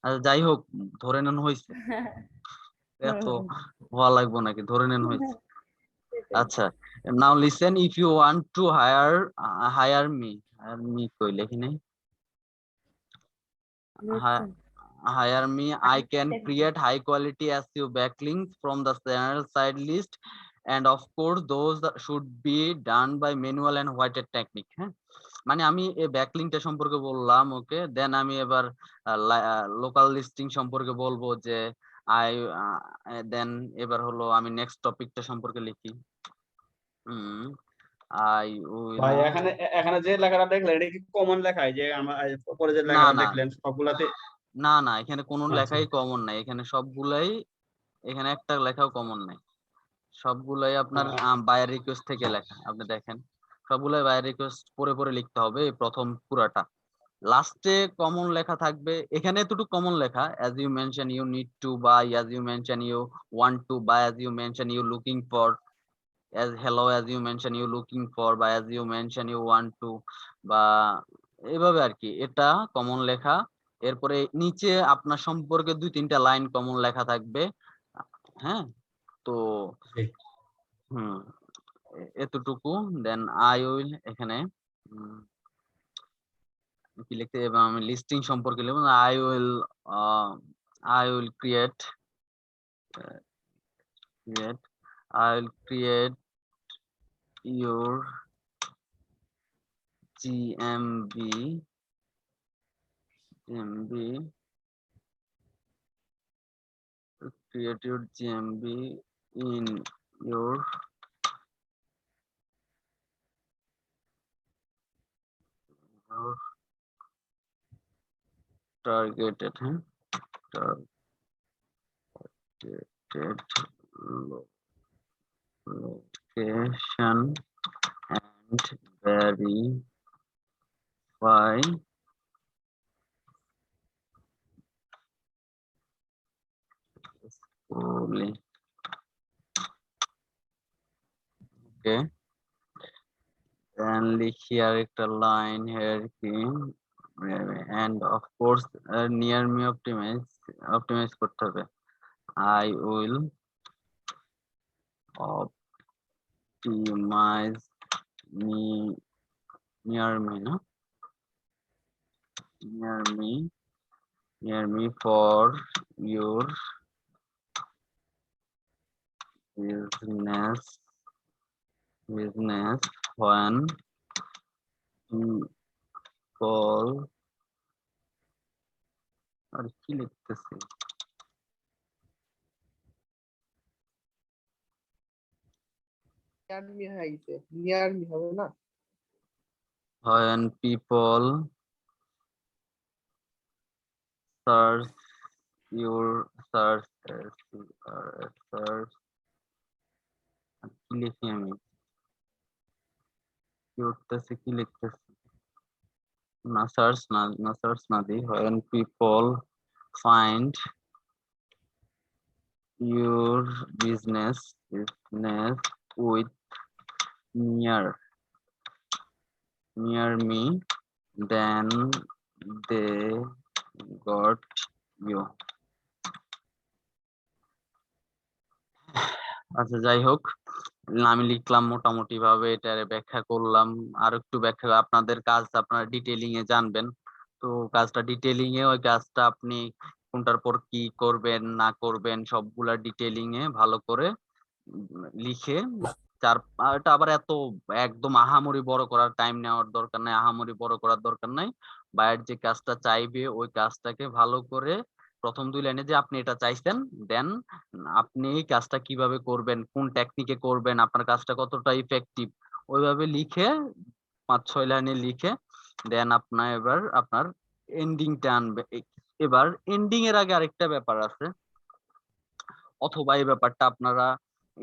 [SPEAKER 2] আচ্ছা যাই হোক ধরে নেন হইছে, এত হওয়া লাগবে নাকি, ধরে নেন হইছে। আচ্ছা now listen if you want to hire me কই লেখি নাই, hire me, I can create high quality SEO backlinks from the channel side list, and of course those should be done by manual and white hat technique. হ্যাঁ, মানে আমি এই ব্যাকলিংকটা সম্পর্কে বললাম, ওকে, দেন আমি এবার লোকাল লিস্টিং সম্পর্কে বলবো যে দেন এবার হলো আমি নেক্সট টপিকটা সম্পর্কে লিখি।
[SPEAKER 1] ভাই এখানে যে লেখাটা দেখলেন এটা কি কমন লেখায় যে আমার পরে যে লেখাটা দেখলেন সবগুলাতে?
[SPEAKER 2] না না, এখানে কোনো
[SPEAKER 1] আচ্ছা।
[SPEAKER 2] লেখাই কমন নাই, এখানে সবগুলাই, এখানে একটা লেখাও কমন নাই, সবগুলাই আপনার বায়ার রিকোয়েস্ট থেকে লেখা। আপনি দেখেন সবগুলাই বায়ার রিকোয়েস্ট পরে পরে লিখতে হবে, এই প্রথম পুরাটা, লাস্টে কমন লেখা থাকবে, এখানে এতটুকু কমন লেখা, as you mention you need to buy, as you mention you want to buy, as you mention you looking for, as hello as you mention you looking for, বা as you mention you want to, বা এভাবে আর কি, এটা common লেখা। এরপরে নিচে আপনার সম্পর্কে 2-3টা লাইন কমন লেখা থাকবে। হ্যাঁ, তো এতটুকু। দেন আই উইল, এখানে কি লিখতে, এবং আমি লিস্টিং সম্পর্কে লিখব, I will create your GMB create your GMB in your targeted location and verify fully. Okay, then লিখি আর একটা লাইন here কি, and of course near me optimize করতে হবে। I will optimize near me for your business when people আর কি লিখতেছি,
[SPEAKER 3] near me হয়ে গেছে, near me হবে না?
[SPEAKER 2] when people search your search search কি লিখি আমি কি উঠতেছে কি লিখতেছি না সার্চ না দিই when people find your business with near me then they got you আচ্ছা যাই হোক আমি লিখলাম মোটামুটি ভাবে এটার ব্যাখ্যা করলাম আর একটু ব্যাখ্যা আপনাদের কাজ আপনারা ডিটেইলিং এ জানবেন তো কাজটা ডিটেইলিং এ ওই কাজটা আপনি কোনটার পর কি করবেন না করবেন সবগুলা ডিটেইলিং এ ভালো করে লিখে এটা আবার এত একদম আহামরি বড় করার টাইম নেওয়ার দরকার নাই আহামরি বড় করার দরকার নাই বাইরের যে কাজটা চাইবে ওই কাজটাকে ভালো করে প্রথম 2 লাইনে যে আপনি এটা চাইছেন দেন আপনি এই কাজটা কিভাবে করবেন কোন টেকনিকে করবেন আপনার কাজটা কতটা ইফেক্টিভ ওইভাবে লিখে 5-6 লাইনে লিখে দেন আপনার এন্ডিংটা আনবে এবার এন্ডিং এর আগে আরেকটা ব্যাপার আছে অথবা এই ব্যাপারটা আপনারা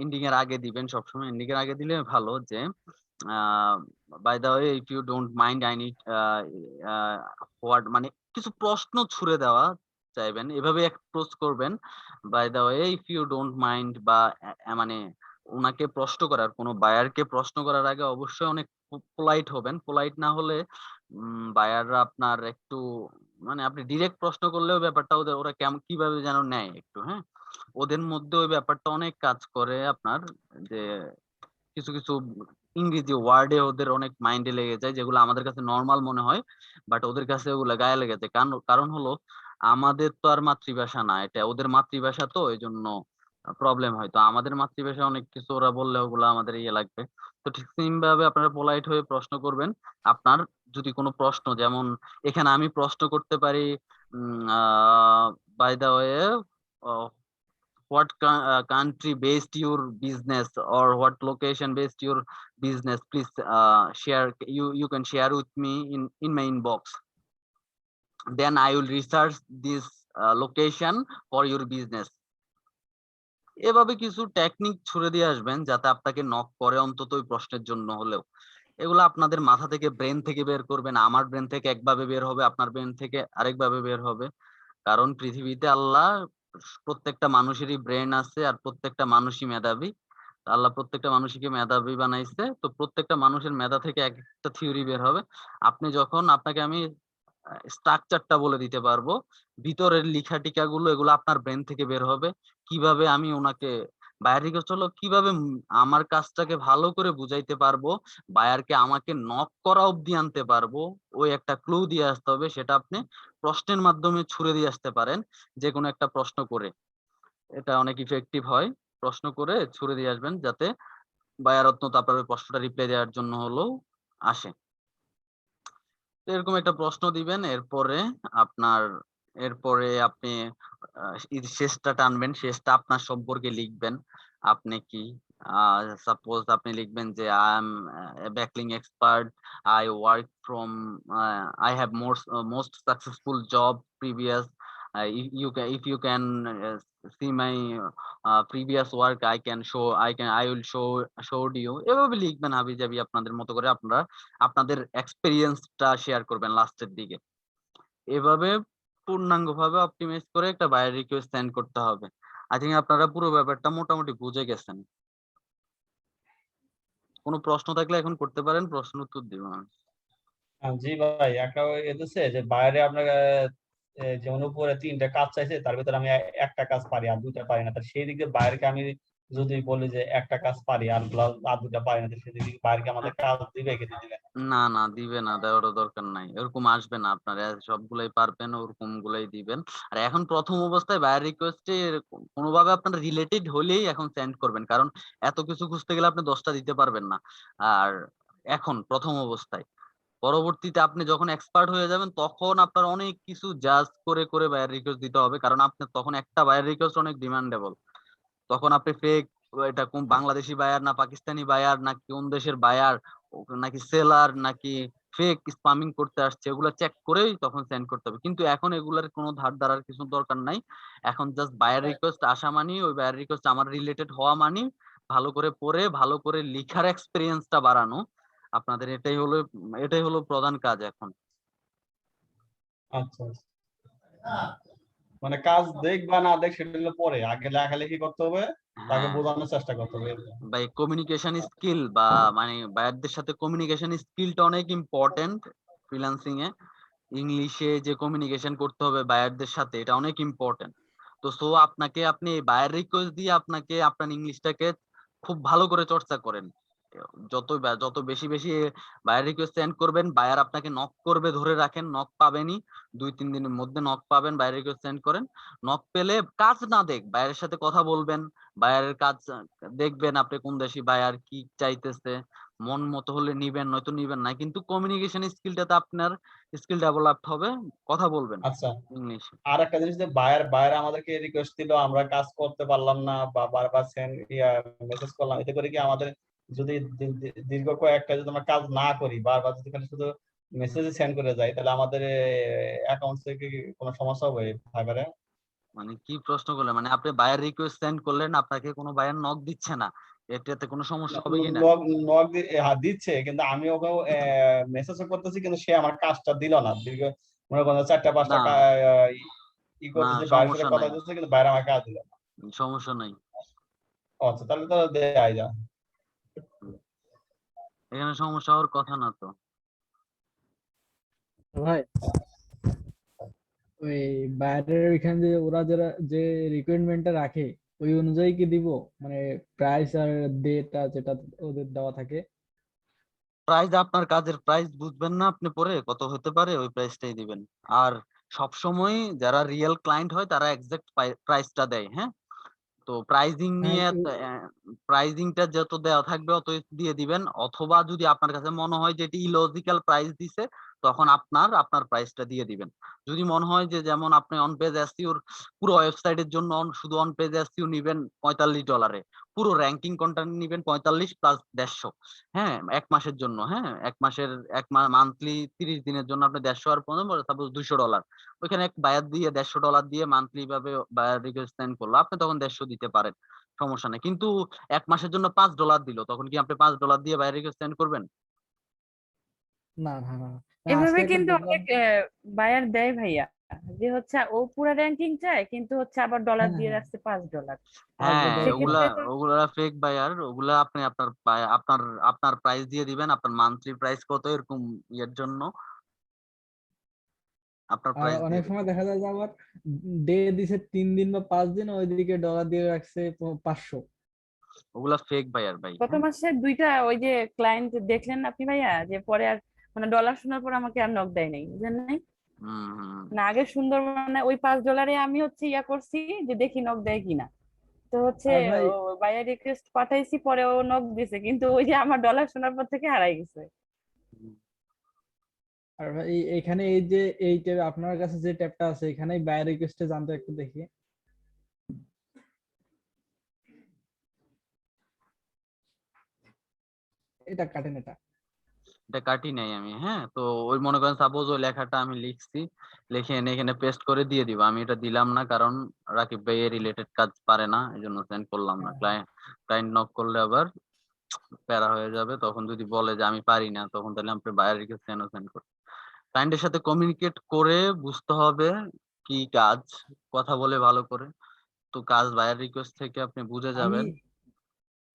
[SPEAKER 2] এন্ডিং এর আগে দিবেন সবসময় এন্ডিং এর আগে দিলে ভালো যে by the way if you don't mind I need what মানে কিছু প্রশ্ন ছুড়ে দেওয়া চাইবেন এভাবে অ্যাপ্রোচ করবেন by the way if you don't mind বা মানে ওনাকে প্রশ্ন করার কোনো বায়ারকে প্রশ্ন করার আগে অবশ্যই অনেক পোলাইট হবেন পোলাইট না হলে বায়াররা আপনার একটু মানে আপনি ডিরেক্ট প্রশ্ন করলেও ব্যাপারটা ওরা কেমন কিভাবে যেন নেয় একটু হ্যাঁ ওদের মধ্যে ওই ব্যাপারটা অনেক কাজ করে আপনার যে কিছু কিছু ইংরেজি ওয়ার্ডে ওদের অনেক মাইন্ডে লেগে যায় যেগুলো আমাদের কাছে নর্মাল মনে হয় বাট ওদের কাছে ওগুলো গায়ে লেগে যায় কারণ হলো আমাদের তো আর মাতৃভাষা না এটা ওদের মাতৃভাষা তো এই জন্য প্রবলেম হয় তো আমাদের মাতৃভাষা অনেক কিছু ওরা বললে ওগুলো আমাদের ইয়ে লাগবে তো ঠিক সেম ভাবে আপনারা পোলাইট হয়ে প্রশ্ন করবেন আপনার যদি কোনো প্রশ্ন যেমন এখানে আমি প্রশ্ন করতে পারি by the way what country based your business or what location based your business please share you can share with me in my inbox then I will research this location for your business এভাবে কিছু technique ছুড়ে দিয়ে আসবেন যাতে আপনাকে knock করে অন্তত ওই প্রশ্নের জন্য হলেও এগুলো আপনাদের মাথা থেকে ব্রেন থেকে বের করবেন আমার ব্রেন থেকে একভাবে বের হবে আপনার ব্রেন থেকে আরেকভাবে বের হবে কারণ পৃথিবীতে আল্লাহ প্রত্যেকটা মানুষেরই ব্রেন আছে আর প্রত্যেকটা মানুষই মেধাবী আল্লাহ প্রত্যেকটা মানুষকে মেধাবী বানাইছে তো প্রত্যেকটা মানুষের মেধা থেকে একটা থিওরি বের হবে আপনি যখন আপনাকে আমি স্ট্রাকচারটা বলে দিতে পারবো ভিতরের লেখা টিকা গুলো এগুলো আপনার ব্রেন থেকে বের হবে কিভাবে আমি ওনাকে বায়ারকে চলো কিভাবে আমার কাজটাকে ভালো করে বুঝাইতে পারবো বায়ারকে আমাকে নক করা অবধি আনতে পারবো ওই একটা ক্লু দিয়ে আসতে হবে সেটা আপনি প্রশ্নের মাধ্যমে ছুড়ে দিয়ে আসতে পারেন যে কোনো একটা প্রশ্ন করে এটা অনেক ইফেক্টিভ হয় প্রশ্ন করে ছুড়ে দিয়ে আসবেন যাতে বায়ার অন্তত আপনার ওই প্রশ্নটা রিপ্লাই দেওয়ার জন্য হলেও আসে এরকম একটা প্রশ্ন দিবেন এরপরে আপনি শেষটা টানবেন শেষটা আপনার সম্পর্কে লিখবেন আপনি কি সাপোজ আপনি লিখবেন যে I am backlink expert I work from I have most successful job previous if you can see my previous work I will show you এভাবে লিখবেন হাবিজাবি আপনাদের মতো করে আপনারা আপনাদের এক্সপেরিয়েন্সটা শেয়ার করবেন লাস্টের দিকে এভাবে পূর্ণাঙ্গভাবে অপটিমাইজ করে একটা বায়ার রিকোয়েস্ট সেন্ড করতে হবে আই থিংক আপনারা পুরো ব্যাপারটা মোটামুটি বুঝে গেছেন কোনো প্রশ্ন থাকলে এখন করতে পারেন প্রশ্ন উত্তর দিব আমি
[SPEAKER 1] জি ভাই একটা এসেছে যে বাইরে আপনার যেমন উপরে 3টা কাজ চাইছে তার ভিতরে আমি একটা কাজ পারি আর 2টা পারি না তার সেই দিকে বাইরেকে আমি যদি বলি যে একটা কাজ পারি আর 2টা পারি না সেই দিকে বাইরেকে আমাদের কাজ দিবে কি দিবে
[SPEAKER 2] না না দিবে না দেওয়ার দরকার নাই এরকম আসবে না আপনারা সবগুলাই পারবেন ওরকম গুলাই দিবেন আর এখন প্রথম অবস্থায় বায়ার রিকোয়েস্টে কোনোভাবে আপনারা রিলেটেড হলেই এখন সেন্ড করবেন কারণ এত কিছু খুঁজতে গেলে আপনি 10টা দিতে পারবেন না আর এখন প্রথম অবস্থায় পরবর্তীতে আপনি যখন এক্সপার্ট হয়ে যাবেন তখন আপনার অনেক কিছু জাজ করে করে বায়ার রিকোয়েস্ট দিতে হবে কারণ আপনি তখন একটা বায়ার রিকোয়েস্ট অনেক ডিমান্ডেবল তখন আপনি ফেক এটা কোন বাংলাদেশি বায়ার না পাকিস্তানি বায়ার না কোন দেশের বায়ার নাকি সেলার নাকি ফেক স্পামিং করতে আসছে, এগুলো চেক করেই তখন সেন্ড করতে হবে। কিন্তু এখন এগুলার কোনো ধার ধারার কিছু দরকার নাই। এখন জাস্ট বায়ার রিকোয়েস্ট আসা মানি, ওই বায়ার রিকোয়েস্ট আমার রিলেটেড হওয়া মানি, ভালো করে পড়ে ভালো করে লিখার এক্সপিরিয়েন্সটা বাড়ানো। আপনাদের এটাই হলো প্রধান কাজ এখন।
[SPEAKER 1] আচ্ছা আচ্ছা। মানে কাজ দেখ বা না দেখ সেটা হলো পরে, আগে লেখালেখি করতে হবে, তাকে
[SPEAKER 2] হ্যাঁ
[SPEAKER 1] বোঝানোর চেষ্টা করতে হবে।
[SPEAKER 2] ভাই, কমিউনিকেশন স্কিল বা মানে বায়ারদের সাথে কমিউনিকেশন স্কিলটা অনেক ইম্পর্টেন্ট ফ্রিল্যান্সিং এ। ইংলিশে যে কমিউনিকেশন করতে হবে বায়ারদের সাথে, এটা অনেক ইম্পর্টেন্ট। তো আপনি বায়ার রিকোয়েস্ট দিয়ে আপনাকে আপনার ইংলিশটাকে খুব ভালো করে চর্চা করেন। যত বেশি বেশি বায়ার রিকোয়েস্ট সেন্ড করবেন, বায়ার আপনাকে নক করবে, ধরে রাখেন নক পাবেনই, 2-3 দিনের মধ্যে নক পাবেন। বায়ার রিকোয়েস্ট সেন্ড করেন, নক পেলে কাজ না দেখ বায়ারের সাথে কথা বলবেন, বায়ারের কাজ দেখবেন, আপনি কোন দেশি বায়ার কি চাইতেছে, মন মতো হলে নিবেন, নয়তো নিবেন না। কিন্তু কমিউনিকেশন স্কিলটাতে আপনার স্কিল ডেভেলপড হবে, কথা বলবেন
[SPEAKER 1] আচ্ছা,
[SPEAKER 2] ইংলিশে।
[SPEAKER 1] আর একটা জিনিস যে বায়ার আমাদেরকে রিকোয়েস্ট দিল, আমরা কাজ করতে পারলাম না বা বারবার মেসেজ করলাম, এতে করে কি আমাদের যদি দীর্ঘ কয়েকটা যদি আমরা কাজ না করি, বারবার যদি খালি শুধু মেসেজ সেন্ড করে যাই, তাহলে আমাদের অ্যাকাউন্ট থেকে কি কোনো সমস্যা হবে ফাইবারে?
[SPEAKER 2] মানে কি প্রশ্ন করলেন? মানে আপনি বায়ার রিকোয়েস্ট সেন্ড করলেন, আপনাকে কোনো বায়ার নক দিচ্ছে না, এটাতে কোনো সমস্যা হবে কিনা?
[SPEAKER 1] দিচ্ছে, কিন্তু আমি ওকে মেসেজ করতেছি, কিন্তু সে আমার কাজটা দিল না। দীর্ঘ মনে করেন 4টা-5টা
[SPEAKER 2] না
[SPEAKER 1] ই
[SPEAKER 2] না,
[SPEAKER 1] করতেছি, বাইরের সাথে
[SPEAKER 2] সমস্যা
[SPEAKER 1] কথা
[SPEAKER 2] নাই,
[SPEAKER 1] দিচ্ছে, কিন্তু বাইরে আমার কাজ দিল না।
[SPEAKER 2] সমস্যা নাই।
[SPEAKER 1] আচ্ছা, তাহলে তো দেয়াই যায়।
[SPEAKER 2] এখানে সমস্যা হওয়ার কথা না তো।
[SPEAKER 6] ভাই ওই বাইরের ওইখানে যে ওরা যে রিকোয়ারমেন্টটা রাখে ওই অনুযায়ী কি দিব, মানে প্রাইস আর ডেটা যেটা ওদের দেওয়া থাকে?
[SPEAKER 2] প্রাইস, আপনার কাজের প্রাইস বুঝবেন না আপনি পরে কত হতে পারে, ওই প্রাইসটাই দিবেন। আর সব সময় যারা রিয়েল ক্লায়েন্ট হয় তারা এক্সাক্ট প্রাইসটা দেয়। হ্যাঁ, তো প্রাইজিং
[SPEAKER 6] হ্যাঁ
[SPEAKER 2] নিয়ে প্রাইজিংটা যত দেওয়া থাকবে অত দিয়ে দিবেন। অথবা যদি আপনার কাছে মনে হয় যে এটি ইলজিক্যাল প্রাইস দিছে, তখন আপনার প্রাইসটা দিয়ে দিবেন। যদি মনে হয় যে যেমন আপনি অন পেজ এসইওর পুরো ওয়েবসাইটের জন্য শুধু অন পেজ এসইও নিবেন $45, পুরো র্যাঙ্কিং কন্টেন্ট নিবেন 45 প্লাস 150, হ্যাঁ, 1 মাসের জন্য, হ্যাঁ, 1 মাসের মান্থলি 30 দিনের জন্য আপনি 150 আর 15 সাপোজ $200, ওইখানে এক বায়ার দিয়ে $150 দিয়ে মান্থলি ভাবে বায়ার রিকোয়েস্ট সেন্ড করলো, আপনি তখন 150 দিতে পারেন, সমস্যা নেই। কিন্তু 1 মাসের জন্য $5 দিল, তখন কি আপনি $5 দিয়ে বায়ার রিকোয়েস্ট সেন্ড করবেন?
[SPEAKER 6] না না না না,
[SPEAKER 5] এভাবে
[SPEAKER 6] আজকে একটা
[SPEAKER 5] কিন্তু
[SPEAKER 6] দেখলাম।
[SPEAKER 5] অনেক বায়ার দেয় ভাইয়া, যে হচ্ছে ও পুরো র্যাঙ্কিং চায় কিন্তু হচ্ছে আবার ডলার
[SPEAKER 6] হ্যাঁ
[SPEAKER 5] দিয়ে
[SPEAKER 6] হ্যাঁ
[SPEAKER 5] রাখছে $5।
[SPEAKER 2] হ্যাঁ, ওগুলা
[SPEAKER 5] সেক্ষেত্রে তো
[SPEAKER 2] ওগুলা ফেক বায়ার, ওগুলা আপনি আপনার প্রাইস দিয়ে দিবেন, আপনার মান্থলি প্রাইস কত এরকম ইয়ের জন্য আপনার
[SPEAKER 6] আর
[SPEAKER 2] প্রাইস
[SPEAKER 6] অনেক
[SPEAKER 2] দিয়ে
[SPEAKER 6] সময়
[SPEAKER 2] দিবেন।
[SPEAKER 6] দেখা যায় যে আবার ডে দিছে 3 দিন বা 5 দিন, ওইদিকে ডলার দিয়ে রাখছে 500।
[SPEAKER 2] ওগুলা ফেক বায়ার ভাই।
[SPEAKER 5] গত
[SPEAKER 2] হ্যাঁ,
[SPEAKER 5] মাসে 2টা ওই যে ক্লায়েন্ট দেখলেন আপনি ভাইয়া, যে পরে আর মানে ডলার শোনার পর আমাকে আর নক দেয় নাই, বুঝলেন নাই?
[SPEAKER 2] হুম হুম।
[SPEAKER 5] না আগে সুন্দর মানে ওই $5 আমি হচ্ছে ইয়া করছি যে দেখি নক দেয় কিনা, তো হচ্ছে
[SPEAKER 6] আর ভাই
[SPEAKER 5] ও বায়ার রিকোয়েস্ট পাঠাইছি, পরে ও নক দিছে, কিন্তু ওই যে আমার ডলার শোনার পর থেকে হারাই গেছে।
[SPEAKER 2] হুম।
[SPEAKER 6] আর ভাই এখানে এই যে এই ট্যাব আপনার কাছে যে ট্যাবটা আছে, এখানে বাই রিকোয়েস্টে জানতে একটু দেখি। এটা কাটেন এটা।
[SPEAKER 2] এটা কাটি নাই আমি। হ্যাঁ, তো ওই মনে করেন সাপোজ ওই লেখাটা আমি লিখছি, লিখে এনে এখানে পেস্ট করে দিয়ে দিব। আমি এটা দিলাম না কারণ রাকিব ভাই এর রিলেটেড কাজ পারে না, এই জন্য সেন্ড করলাম না।
[SPEAKER 6] হ্যাঁ
[SPEAKER 2] ক্লায়েন্ট নক করলে আবার প্যারা হয়ে যাবে, তখন যদি বলে যে আমি পারি না, তখন তাহলে আপনি বায়ার রিকোয়েস্ট সেন্ড করুন। ক্লায়েন্টের সাথে কমিউনিকেট করে বুঝতে হবে কি কাজ, কথা বলে ভালো করে। তো কাজ বায়ার রিকোয়েস্ট থেকে আপনি বুঝে
[SPEAKER 6] আমি
[SPEAKER 2] যাবেন।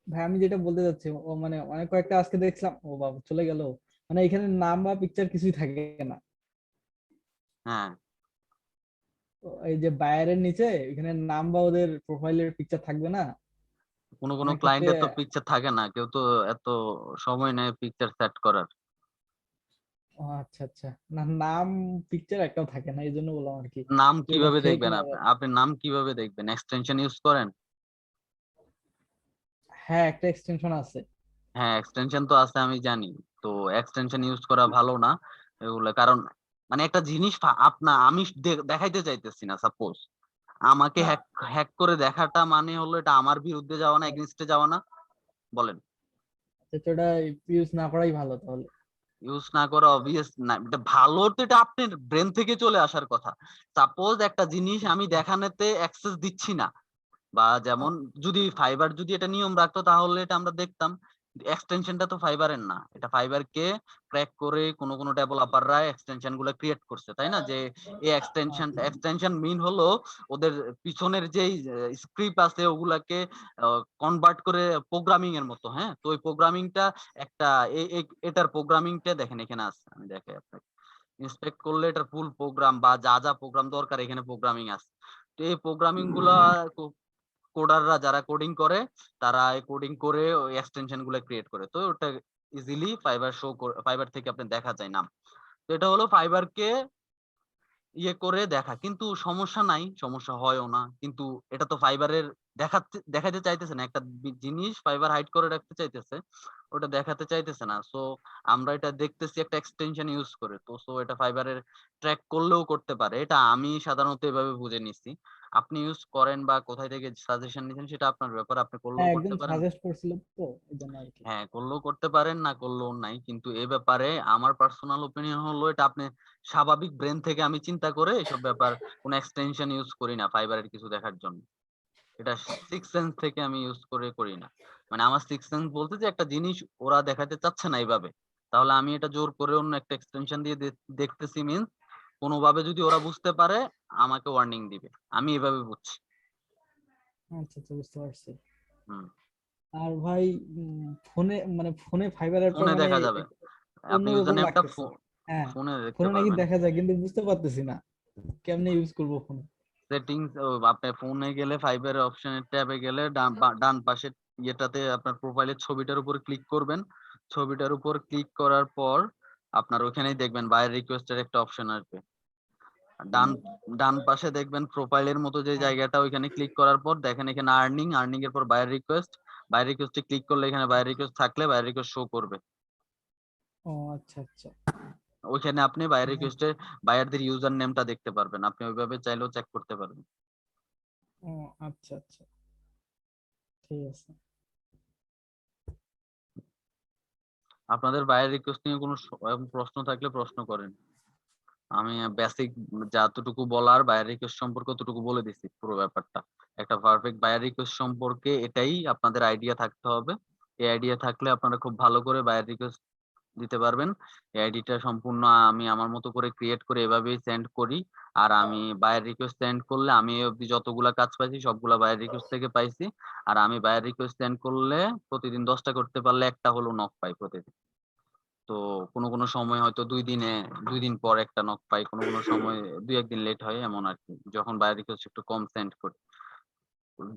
[SPEAKER 6] ভাই আমি যেটা বলতে যাচ্ছি, ও মানে অনেক কয়েকটা আজকে দেখছিলাম, ও বাবা চলে গেল, মানে এখানে নাম বা পিকচার কিছুই থাকে না।
[SPEAKER 2] হ্যাঁ,
[SPEAKER 6] তো এই যে বায়ারের নিচে এখানে নাম বা ওদের প্রোফাইলের পিকচার থাকবে না
[SPEAKER 2] কোনো কোনো
[SPEAKER 6] অনেক ক্ষেত্রে।
[SPEAKER 2] ক্লায়েন্টের তো পিকচার থাকে না, কেউ তো এত সময় নেয় পিকচার সেট করার।
[SPEAKER 6] ও আচ্ছা আচ্ছা, না নাম পিকচার একটাও থাকে না, এই জন্য বললাম আর কি,
[SPEAKER 2] নাম
[SPEAKER 6] যে এটা
[SPEAKER 2] কিভাবে
[SPEAKER 6] ফেক
[SPEAKER 2] দেখবেন
[SPEAKER 6] না
[SPEAKER 2] আপনি?
[SPEAKER 6] আবার।
[SPEAKER 2] আপনি নাম কিভাবে দেখবেন? এক্সটেনশন ইউজ করেন?
[SPEAKER 6] হ্যাঁ একটা এক্সটেনশন আছে।
[SPEAKER 2] হ্যাঁ, এক্সটেনশন তো আছে আমি জানি। তো এক্সটেনশন ইউজ করা ভালো না এগুলো, কারণ মানে একটা জিনিস আমি দেখাইতে চাইতেছি না। সাপোজ আমাকে হ্যাক করে দেখাটা মানে হলো এটা আমার বিরুদ্ধে যাওয়া না, এগেইনস্টে যাওয়া না? বলেন।
[SPEAKER 6] তো এটা ইউজ না করাই ভালো তাহলে।
[SPEAKER 2] ইউজ না করা অবভিয়াস না, এটা ভালো তো এটা আপনার ব্রেন থেকে চলে আসার কথা। সাপোজ একটা জিনিস আমি দেখানোতে অ্যাক্সেস দিচ্ছি না, বা যেমন যদি ফাইবার যদি এটা নিয়ম রাখতো তাহলে এটা আমরা দেখতাম। এক্সটেনশনটা তো ফাইবারের না, এটা ফাইবারকে ক্র্যাক করে কোনো কোনো ডেভেলপাররা এক্সটেনশন গুলো ক্রিয়েট করছে, তাই না? যে এই এক্সটেনশন মিন হলো ওদের পিছনের যেই স্ক্রিপ্ট আছে ওগুলাকে কনভার্ট করে প্রোগ্রামিং এর মতো। হ্যাঁ, তো ওই প্রোগ্রামিংটা একটা এটার প্রোগ্রামিংটা দেখেন এখানে আছে, আমি দেখাই আপনাকে। ইন্সপেক্ট করলে এটার ফুল প্রোগ্রাম বা যা যা প্রোগ্রাম দরকার এখানে প্রোগ্রামিং আছে। তো এই প্রোগ্রামিং গুলা কোডাররা যারা কোডিং করে তারা এই কোডিং করে ওই এক্সটেনশন গুলো ক্রিয়েট করে, তো ওটা ইজিলি ফাইবার থেকে আপনি দেখা যায় নাম। তো এটা হলো ফাইবারকে ইয়ে করে দেখা, কিন্তু সমস্যা নাই, সমস্যা হয়ও না, কিন্তু এটা তো ফাইবারের দেখাতে চাইতেছে না, একটা জিনিস ফাইবার হাইড করে রাখতে চাইতেছে, ওটা দেখাতে চাইতেছে না। সো আমরা এটা দেখতেছি একটা এক্সটেনশন ইউজ করে, তো সো এটা ফাইবারের ট্র্যাক করলেও করতে পারে, এটা আমি সাধারণত এভাবে বুঝে নিছি। আপনি ইউজ করেন বা কোথায় থেকে সাজেশন নিছেন সেটা আপনার ব্যাপার, আপনি করলেও
[SPEAKER 6] হ্যাঁ,
[SPEAKER 2] করতে
[SPEAKER 6] একজন
[SPEAKER 2] পারেন।
[SPEAKER 6] সাজেস্ট করছিল তো এই জন্য আর কি।
[SPEAKER 2] হ্যাঁ, করলেও করতে পারেন, না করলেও নাই, কিন্তু এ ব্যাপারে আমার পার্সোনাল ওপিনিয়ন হলো এটা আপনি স্বাভাবিক ব্রেন থেকে আমি চিন্তা করে এসব ব্যাপার কোন এক্সটেনশন ইউজ করি না ফাইবারের কিছু দেখার জন্য। এটা সিক্স সেন্স থেকে আমি ইউজ করে করি না। মানে আমার সিক্স সেন্স বলতে যে একটা জিনিস ওরা দেখাতে চাচ্ছে না এইভাবে, তাহলে আমি এটা জোর করে অন্য একটা এক্সটেনশন দিয়ে দেখতেছি, মিন্স কোনোভাবে যদি ওরা বুঝতে পারে আমাকে ওয়ার্নিং দিবে, আমি এভাবে বুঝছি।
[SPEAKER 6] আচ্ছা আচ্ছা, বুঝতে পারছি।
[SPEAKER 2] হুম।
[SPEAKER 6] আর ভাই ফোনে মানে ফোনে ফাইবার অ্যাপটা
[SPEAKER 2] ফোনে
[SPEAKER 6] মানে
[SPEAKER 2] দেখা যাবে, আপনি
[SPEAKER 6] অন্যরকম
[SPEAKER 2] ইউজার নেমটা
[SPEAKER 6] লাগতেছে। হ্যাঁ,
[SPEAKER 2] ফোনে দেখতে
[SPEAKER 6] ফোনে নাকি
[SPEAKER 2] পারবেন।
[SPEAKER 6] দেখা যায় কিন্তু বুঝতে পারতেছি না কেমনে ইউজ করবো ফোনে।
[SPEAKER 2] সেটিংস, আপনি ফোনে গেলে ফাইবার অপশনের ট্যাবে গেলে ডান পাশে ইয়েটাতে আপনার প্রোফাইলের ছবিটার উপর ক্লিক করবেন। ছবিটার উপর ক্লিক করার পর আপনার ওখানেই দেখবেন বায়ার রিকোয়েস্টের একটা অপশন আসবে। ডান ডান পাশে দেখবেন প্রোফাইলের মতো যে জায়গাটা, ওইখানে ক্লিক করার পর দেখেন এখানে আর্নিং এর পর বায়ার রিকোয়েস্টে ক্লিক করলে এখানে বায়ার রিকোয়েস্ট থাকলে বায়ার রিকোয়েস্ট শো করবে।
[SPEAKER 6] ও আচ্ছা আচ্ছা।
[SPEAKER 2] ওইখানে আপনি বায়ার রিকোয়েস্টে বায়ারদের ইউজার নেমটা দেখতে পারবেন, আপনি ওইভাবে চাইলেও চেক করতে পারবেন।
[SPEAKER 6] ও আচ্ছা আচ্ছা, ঠিক আছে।
[SPEAKER 2] আপনাদের বায়ার রিকোয়েস্ট নিয়ে কোনো প্রশ্ন থাকলে প্রশ্ন করেন। আমি বেসিক যতটুকু বলার বায়ার রিকোয়েস্ট সম্পর্কে ততটুকু বলে দিছি পুরো ব্যাপারটা। একটা পারফেক্ট বায়ার রিকোয়েস্ট সম্পর্কে এটাই আপনাদের আইডিয়া থাকতে হবে। এই আইডিয়া থাকলে আপনারা খুব ভালো করে বায়ার রিকোয়েস্ট দিতে পারবেন। এই আইডিটা সম্পূর্ণ আমি আমার মতো করে ক্রিয়েট করে এভাবেই সেন্ড করি। আর আমি বায়ার রিকোয়েস্ট সেন্ড করলে আমি এই অবধি যতগুলা কাজ পাইছি সবগুলা বায়ার রিকোয়েস্ট থেকে পাইছি। আর আমি বায়ার রিকোয়েস্ট সেন্ড করলে প্রতিদিন 10টা করতে পারলে একটা হলো নক পাই প্রতিদিন। তো কোনো সময় হয়তো 2 দিন পর একটা নক পাই, কোনো সময় 2-1 দিন লেট হয়, এমন আর কি, যখন বায়ার রিকোয়েস্ট একটু কম সেন্ড করি।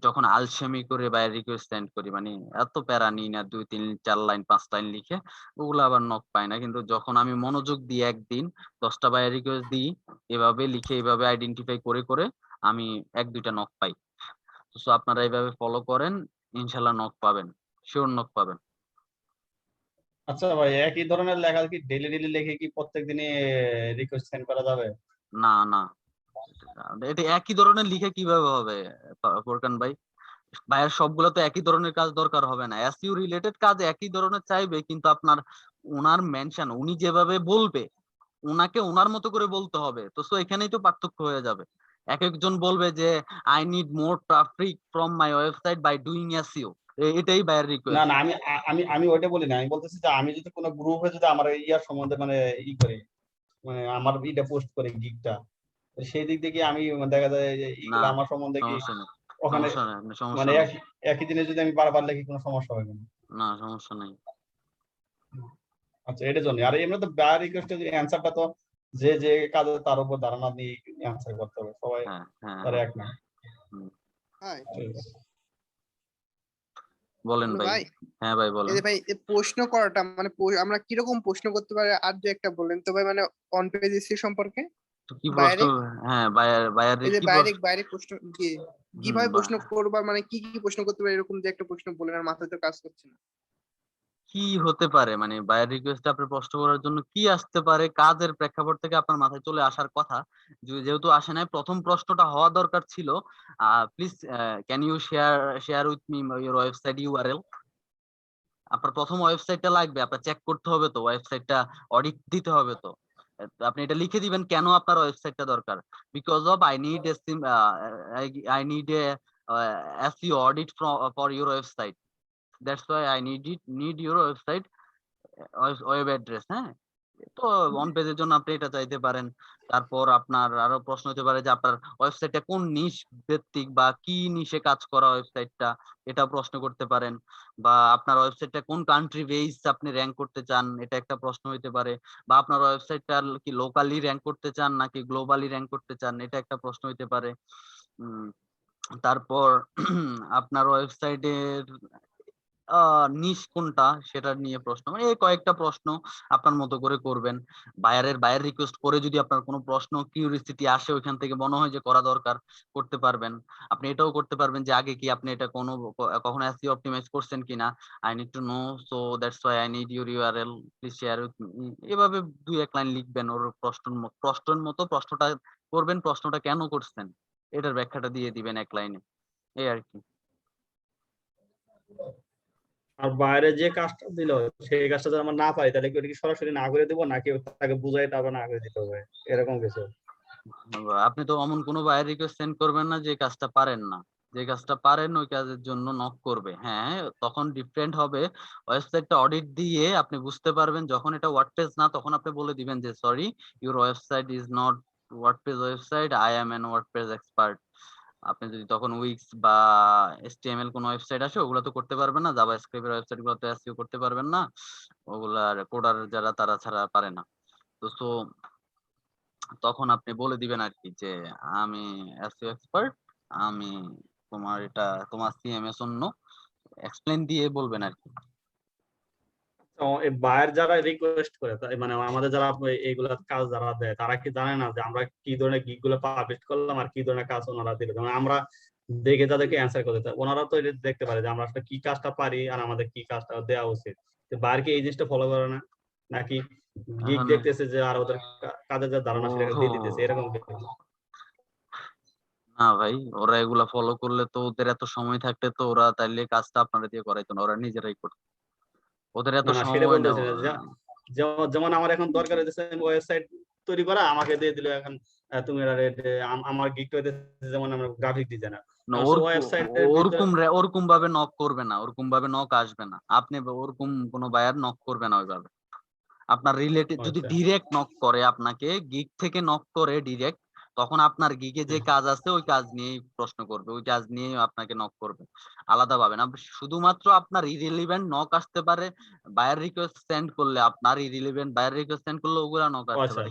[SPEAKER 2] যখন আলসেমি করে বায়ার রিকোয়েস্ট সেন্ড করি, মানে এত প্যারা নিই না, 2-3-4 লাইন 5 লাইন লিখে ওগুলো আবার নক পাই না। কিন্তু যখন আমি মনোযোগ দিই একদিন 10টা বায়ার রিকোয়েস্ট দিই, এভাবে লিখে এভাবে আইডেন্টিফাই করে করে আমি 1-2টা নক পাই। তো আপনারা এইভাবে ফলো করেন, ইনশাল্লাহ নক পাবেন, শিওর নক পাবেন।
[SPEAKER 1] আচ্ছা ভাই, একই ধরনের লেখা কি ডেইলি লিখে কি প্রত্যেকদিনই রিকোয়েস্ট সেন্ড করা যাবে?
[SPEAKER 2] না না, এটা একই ধরনের লিখে কিভাবে হবে ফোরকান ভাই? ভাইয়ের সবগুলো তো একই ধরনের কাজ দরকার হবে না। এসইও রিলেটেড কাজ একই ধরনের চাইবে, কিন্তু আপনার ওনার মেনশন উনি যেভাবে বলবে ওনাকে ওনার মতো করে বলতে হবে। তো সো এখানেই তো পার্থক্য হয়ে যাবে। এক একজন বলবে যে I need more traffic from my website by doing SEO, এটাই বায়ার
[SPEAKER 1] না
[SPEAKER 2] রিকোয়েস্ট।
[SPEAKER 1] না, আমি ওইটা বলি না, আমি বলতেছি যে আমি যদি কোনো গ্রুপে যদি আমার ইয়ার সম্বন্ধে মানে করি, মানে আমার ইটা পোস্ট করে গিগটা, সেই দিক থেকে আমি দেখা যায় যে
[SPEAKER 2] না,
[SPEAKER 1] এইগুলো আমার সম্বন্ধে কি
[SPEAKER 2] সমস্যা নেই,
[SPEAKER 1] ওখানে
[SPEAKER 2] সমস্যা
[SPEAKER 1] মানে
[SPEAKER 2] নেই।
[SPEAKER 1] একই দিনে যদি আমি বারবার লিখি কোনো সমস্যা হবে না?
[SPEAKER 2] না, সমস্যা নেই।
[SPEAKER 1] আচ্ছা, এটার জন্য। আর এমনি তো বায়ার রিকোয়েস্টের অ্যান্সারটা তো যে যে কাজে তার উপর ধারণা দিয়ে অ্যান্সার করতে হবে, সবাই
[SPEAKER 2] হ্যাঁ হ্যাঁ
[SPEAKER 1] তার
[SPEAKER 2] হ্যাঁ।
[SPEAKER 1] এক না।
[SPEAKER 2] হুম।
[SPEAKER 3] হ্যাঁ
[SPEAKER 1] ঠিক আছে।
[SPEAKER 2] বলেন ভাই।
[SPEAKER 3] ভাই,
[SPEAKER 2] হ্যাঁ ভাই
[SPEAKER 3] এই
[SPEAKER 2] বলেন।
[SPEAKER 3] যে ভাই এই প্রশ্ন করাটা মানে আমরা কিরকম প্রশ্ন করতে পারি আর দু একটা বললেন তো ভাই, মানে অন পেজ সম্পর্কে
[SPEAKER 2] তো কি প্রশ্ন?
[SPEAKER 3] বাইরে,
[SPEAKER 2] হ্যাঁ, বায়ার
[SPEAKER 3] এই যে
[SPEAKER 2] কি
[SPEAKER 3] বাইরে
[SPEAKER 2] প্রশ্ন?
[SPEAKER 3] বাইরে প্রশ্ন কিভাবে প্রশ্ন করবা, মানে কি কি প্রশ্ন করতে পারি এরকম যে একটা প্রশ্ন বলেন, আর মাথায় তো কাজ করছে না।
[SPEAKER 2] কি হতে পারে, মানে বায়ার রিকোয়েস্টে আপনার প্রশ্ন করার জন্য কি আসতে পারে, কাজের প্রেক্ষাপট থেকে আপনার মাথায় চলে আসার কথা, যেহেতু আসে নাই, প্রথম প্রশ্নটা হওয়া দরকার ছিল please can you share with me your website URL. আপনার প্রথম ওয়েবসাইটটা লাগবে, আপনার চেক করতে হবে তো, ওয়েবসাইটটা অডিট দিতে হবে তো। আপনি এটা লিখে দিবেন কেন আপনার ওয়েবসাইটটা দরকার, because of I need a SEO audit for your website. That's why I need your website web address. হ্যাঁ, তো অন পেজের জন্য আপনি এটা চাইতে পারেন। তারপর আপনার আরো প্রশ্ন হতে পারে যে আপনার ওয়েবসাইটটা কোন নিশ ভিত্তিক বা কি নিশে কাজ করা ওয়েবসাইটটা, এটা প্রশ্ন করতে পারেন। বা আপনার ওয়েবসাইটটা কোন কান্ট্রি বেস আপনি র্যাঙ্ক করতে চান, এটা একটা প্রশ্ন হইতে পারে। বা আপনার ওয়েবসাইটটা কি লোকালি র্যাঙ্ক করতে চান নাকি গ্লোবালি র্যাঙ্ক করতে চান, এটা একটা প্রশ্ন হইতে পারে। তারপর আপনার ওয়েবসাইটের নিশ কোনটা সেটা নিয়ে প্রশ্ন, মানে এই কয়েকটা প্রশ্ন আপনার মতো করে করবেন। বায়ার রিকোয়েস্ট করে যদি আপনার কোনো প্রশ্ন কিউরিসিটি আসে, ওইখান থেকে মনে হয় যে করা দরকার, করতে পারবেন। আপনি এটাও করতে পারবেন যে আগে কি আপনি এটা কখনো SEO অপটিমাইজ করছেন কিনা, I need to know, so that's why I need your URL, please share with me. এভাবে 2-1 লাইন লিখবেন ওর প্রশ্নের মতো প্রশ্নটা করবেন, প্রশ্নটা কেন করছেন এটার ব্যাখ্যাটা দিয়ে দিবেন 1 লাইনে, এই আর কি।
[SPEAKER 1] আর বাইরে যে কাজটা দিল সেই কাজটা যদি আমরা না পাই তাহলে কি ওটা কি সরাসরি না করে দেবো নাকি তাকে বুঝাই তারপর না করে দিতে হবে, এরকম কিছু?
[SPEAKER 2] আপনি তো অমন কোনো বায়ার রিকোয়েস্ট সেন্ড করবেন না যে কাজটা পারেন না। যে কাজটা পারেন ওই কাজের জন্য নক করবে। হ্যাঁ, তখন ডিফারেন্ট হবে। ওয়েবসাইটটা অডিট দিয়ে আপনি বুঝতে পারবেন, যখন এটা ওয়ার্ডপ্রেস না তখন আপনি বলে দিবেন যে sorry, your website is not WordPress website, I am an WordPress expert. আপনি যদি তখন উইক্স বা HTML কোনো ওয়েবসাইট আসে ওগুলো তো করতে পারবেন না, জাভাস্ক্রিপ্টের ওয়েবসাইট গুলো তো SEO করতে পারবেন না, ওগুলার কোডার যারা তারা ছাড়া পারে না। তো তখন আপনি বলে দিবেন আর কি যে আমি SEO এক্সপার্ট, আমি তোমার CMS অন্য, এক্সপ্লেন দিয়ে বলবেন আর কি।
[SPEAKER 1] তো এই বায়ার যারা রিকোয়েস্ট করে মানে আমাদের যারা এইগুলা কাজ যারা দেয় তারা কি জানে না যে আমরা কি ধরনের গিগ গুলো পাবলিশ করলাম আর কি ধরনের কাজ ওনারা দিল, যেমন আমরা দেখে তাদেরকে অ্যান্সার করে দিতে, ওনারা তো এটা দেখতে পারে যে আমরা আসলে কি কাজটা পারি আর আমাদের কি কাজটা দেওয়া উচিত। বায়ার কি এই জিনিসটা ফলো করে না, নাকি গিগ
[SPEAKER 2] এখন
[SPEAKER 1] দেখতেছে যে আর ওদের কাজের যে ধারণা সেটা দিয়ে দিতেছে, এরকম কিছু?
[SPEAKER 2] না ভাই, ওরা এগুলা ফলো করলে তো ওদের এত সময় থাকতে তো ওরা তাইলে কাজটা আপনারা দিয়ে করাইতো না, ওরা নিজেরাই করতো। ওদের এত
[SPEAKER 1] না না সেটা
[SPEAKER 2] সময়
[SPEAKER 1] বলতেছি না, যেমন আমার এখন দরকার হইতেছে ওয়েবসাইট তৈরি করা, আমাকে দিয়ে দিল এখন তুমি আমার গিগ হইতেছে যেমন আমরা গ্রাফিক ডিজাইনার,
[SPEAKER 2] না,
[SPEAKER 1] ওয়েবসাইটের ভিতরে
[SPEAKER 2] ওরকম ভাবে নক করবে না, ওরকম ভাবে নক আসবে না, আপনি ওরকম কোনো বায়ার নক করবে না ওইভাবে। আপনার রিলেটেড যদি
[SPEAKER 1] আচ্ছা
[SPEAKER 2] ডিরেক্ট নক করে, আপনাকে গিগ থেকে নক করে ডিরেক্ট, তখন আপনার গিগে যে কাজ আছে ওই কাজ নিয়েই প্রশ্ন করবে, ওই কাজ নিয়েই আপনাকে নক করবে, আলাদা ভাবে না। শুধুমাত্র আপনার ইরিলিভেন্ট নক আসতে পারে বায়ার রিকোয়েস্ট সেন্ড করলে, আপনার ইরিলিভেন্ট বায়ার রিকোয়েস্ট সেন্ড করলে ওগুলা নক আসতে
[SPEAKER 1] আচ্ছা
[SPEAKER 2] পারে,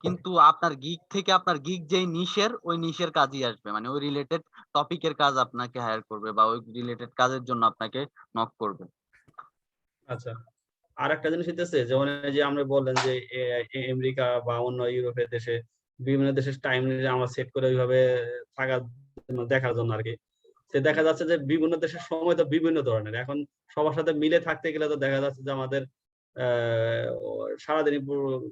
[SPEAKER 2] কিন্তু আপনার গিগ থেকে আপনার গিগ যেই নিশের ওই নিশের কাজই আসবে, মানে ওই রিলেটেড টপিকের কাজ আপনাকে হায়ার করবে বা ওই রিলেটেড কাজের জন্য আপনাকে নক করবে।
[SPEAKER 1] আচ্ছা। আর একটা জিনিস হইতেছে যেমন এই যে আমরা বললেন যে আমেরিকা বা অন্য ইউরোপের দেশে বিভিন্ন দেশের টাইম আমরা সেট করে ওইভাবে থাকার জন্য দেখার জন্য আর কি, সে দেখা যাচ্ছে যে বিভিন্ন দেশের সময় তো বিভিন্ন ধরনের, এখন সবার সাথে মিলে থাকতে গেলে তো দেখা যাচ্ছে যে আমাদের সারাদিনই